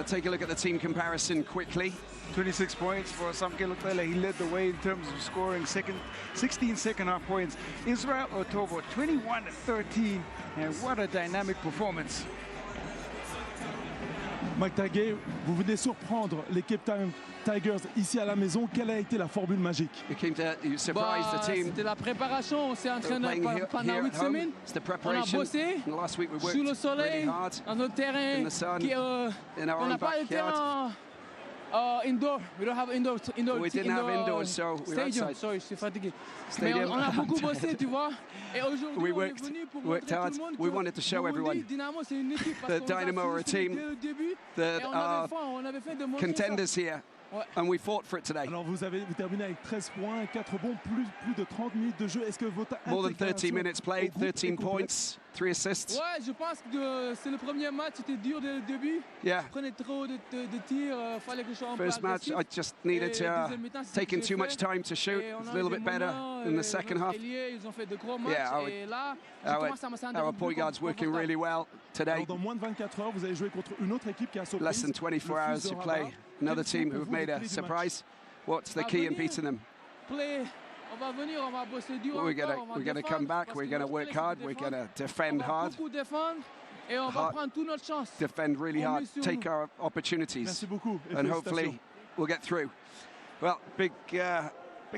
take a look at the team comparison quickly. 26 points for Samke Lutele. He led the way in terms of scoring 16 second-half points. Israel Otobo, 21-13, and what a dynamic performance. Mike Taguay, vous venez surprendre les Cape Town Tigers ici à la maison. Quelle a été la formule magique? C'était la préparation. On s'est entraîné pendant 8 semaines. On a bossé sous le soleil, dans notre terrain. On n'a pas de terrain indoor. We don't have indoor. We didn't have indoors, so we were outside. Sorry, je suis fatigué. Mais on a beaucoup bossé, tu vois. Et aujourd'hui, on est venu pour montrer tout le monde que we wanted to show everyone Dynamo, c'est une équipe. that Dynamo are a team that are contenders here. And we fought for it today. Alors vous terminez avec 13 points, 4 bons, plus de 30 minutes de jeu. Est-ce que votre more than 30 minutes played, 13 points, 3 assists. Ouais, je pense que c'est le premier match, c'était dur dès le début. Yeah. Je prenais trop de tirs, fallait que je sois un peu First match, I just needed taking too much time to shoot. It's a little bit better in the second half. Ils ont fait de gros matchs, et là, our point guard's working really well today. Alors dans moins de 24 heures, vous allez jouer contre une autre équipe qui a surpris. Less than 24 hours to play. Another team who have made a surprise. What's the key in beating them? We're going to come back. We're going to work hard. We're going to defend hard. Defend really hard. Take our opportunities. And hopefully we'll get through. Well, big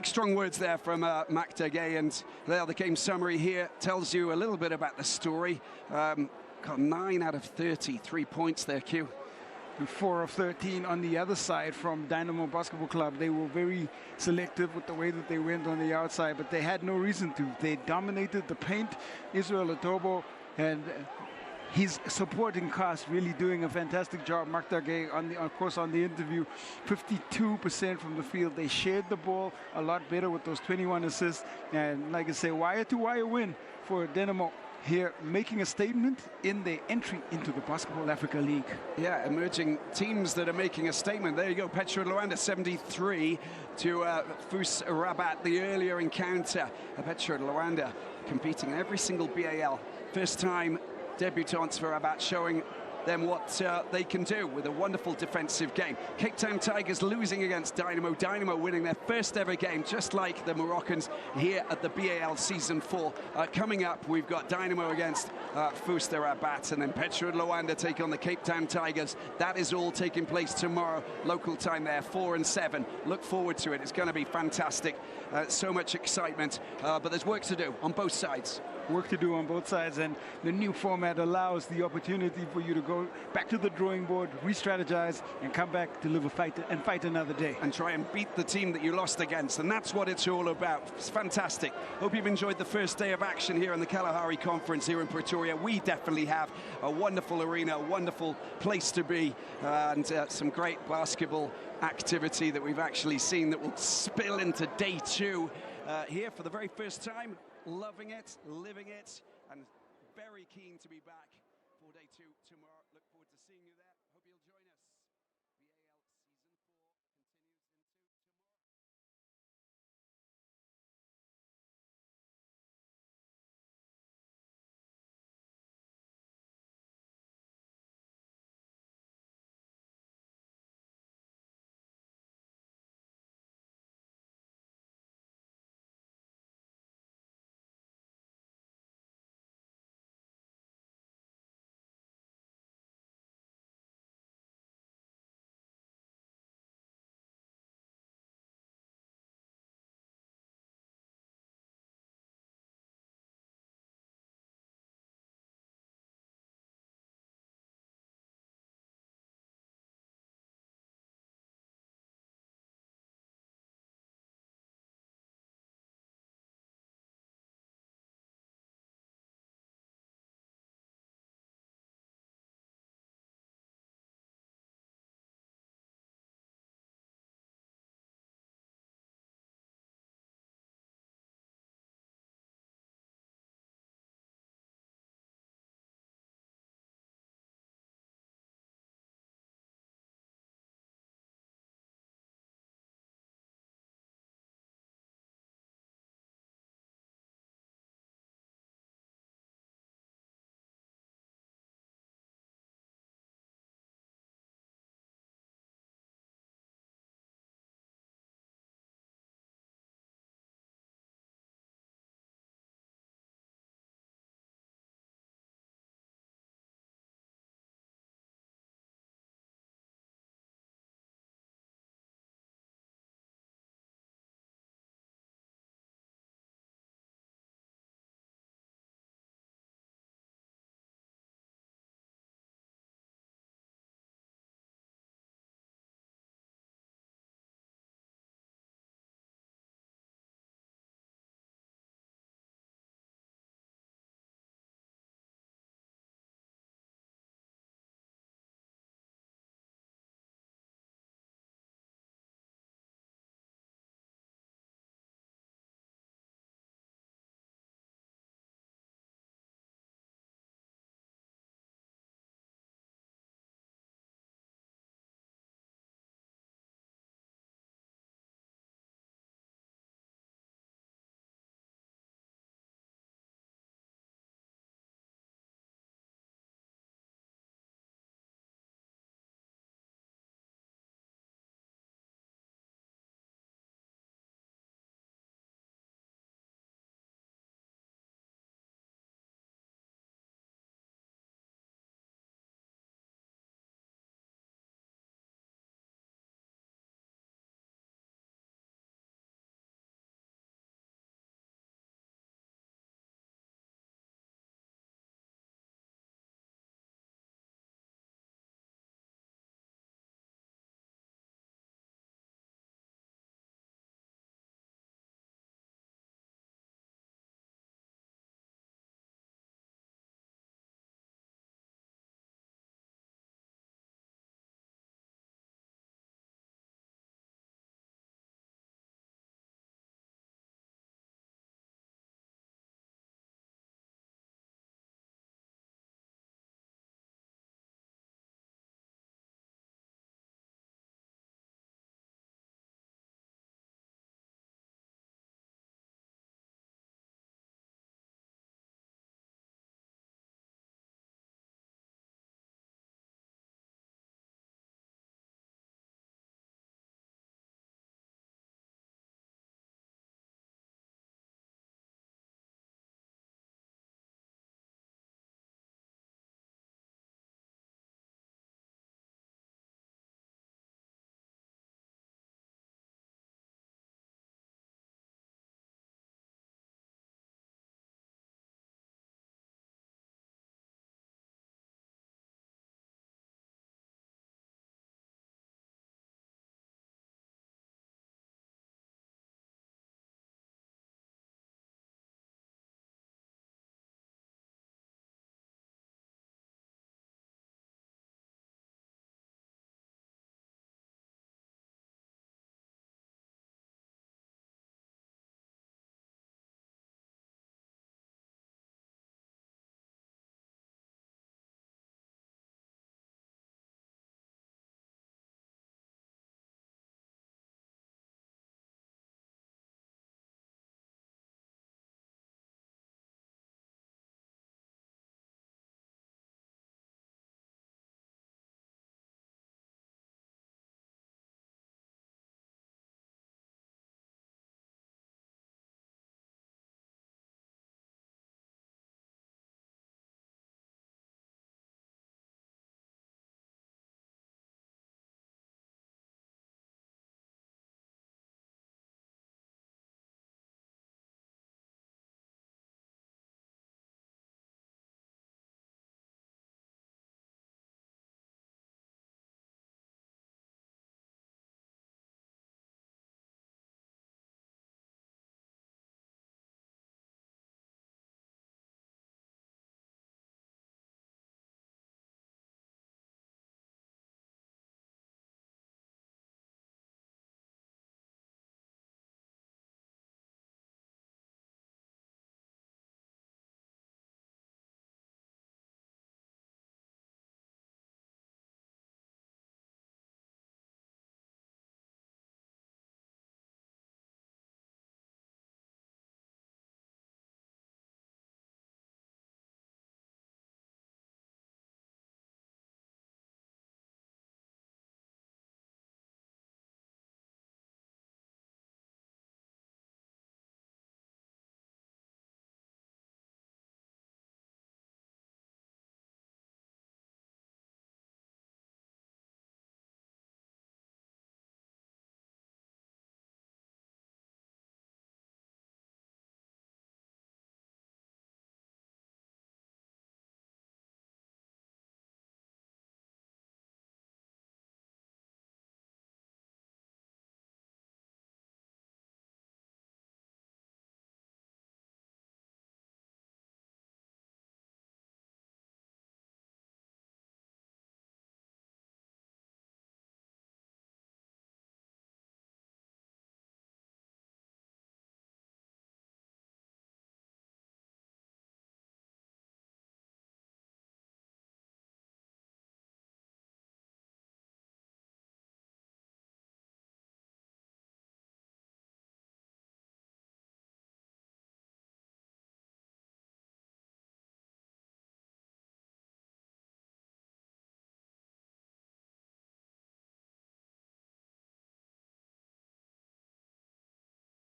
strong words there from Mac Taguay, and there the game summary here tells you a little bit about the story. Got 9 out of 30, 3 points there, Q. 4 of 13 on the other side from Dynamo Basketball Club. They were very selective with the way that they went on the outside, but they had no reason to. They dominated the paint. Israel Otobo and his supporting cast really doing a fantastic job. Mark Taguay, of course, on the interview, 52% from the field. They shared the ball a lot better with those 21 assists. And like I say, wire-to-wire win for Dynamo here, making a statement in their entry into the BAL-Africa League. Yeah, emerging teams that are making a statement. There you go, Petro de Luanda 73 to FUS Rabat, the earlier encounter. Petro de Luanda competing in every single BAL. First time debutants for Rabat, showing them what they can do with a wonderful defensive game. Cape Town Tigers losing against Dynamo. Dynamo winning their first ever game, just like the Moroccans here at the BAL Season 4. Coming up, we've got Dynamo against FUS Rabat, and then Petro de Luanda take on the Cape Town Tigers. That is all taking place tomorrow, local time there, 4 and 7. Look forward to it. It's going to be fantastic. So much excitement, but there's work to do on both sides. Work to do on both sides, and the new format allows the opportunity for you to go back to the drawing board, re-strategize, and come back to live a fight and fight another day. And try and beat the team that you lost against, and that's what it's all about. It's fantastic. Hope you've enjoyed the first day of action here in the Kalahari Conference here in Pretoria. We definitely have a wonderful arena, a wonderful place to be, and some great basketball activity that we've actually seen that will spill into day 2 here for the very first time. Loving it, living it, and very keen to be back for day 2 tomorrow. Look forward to seeing you there. Hope you'll join us.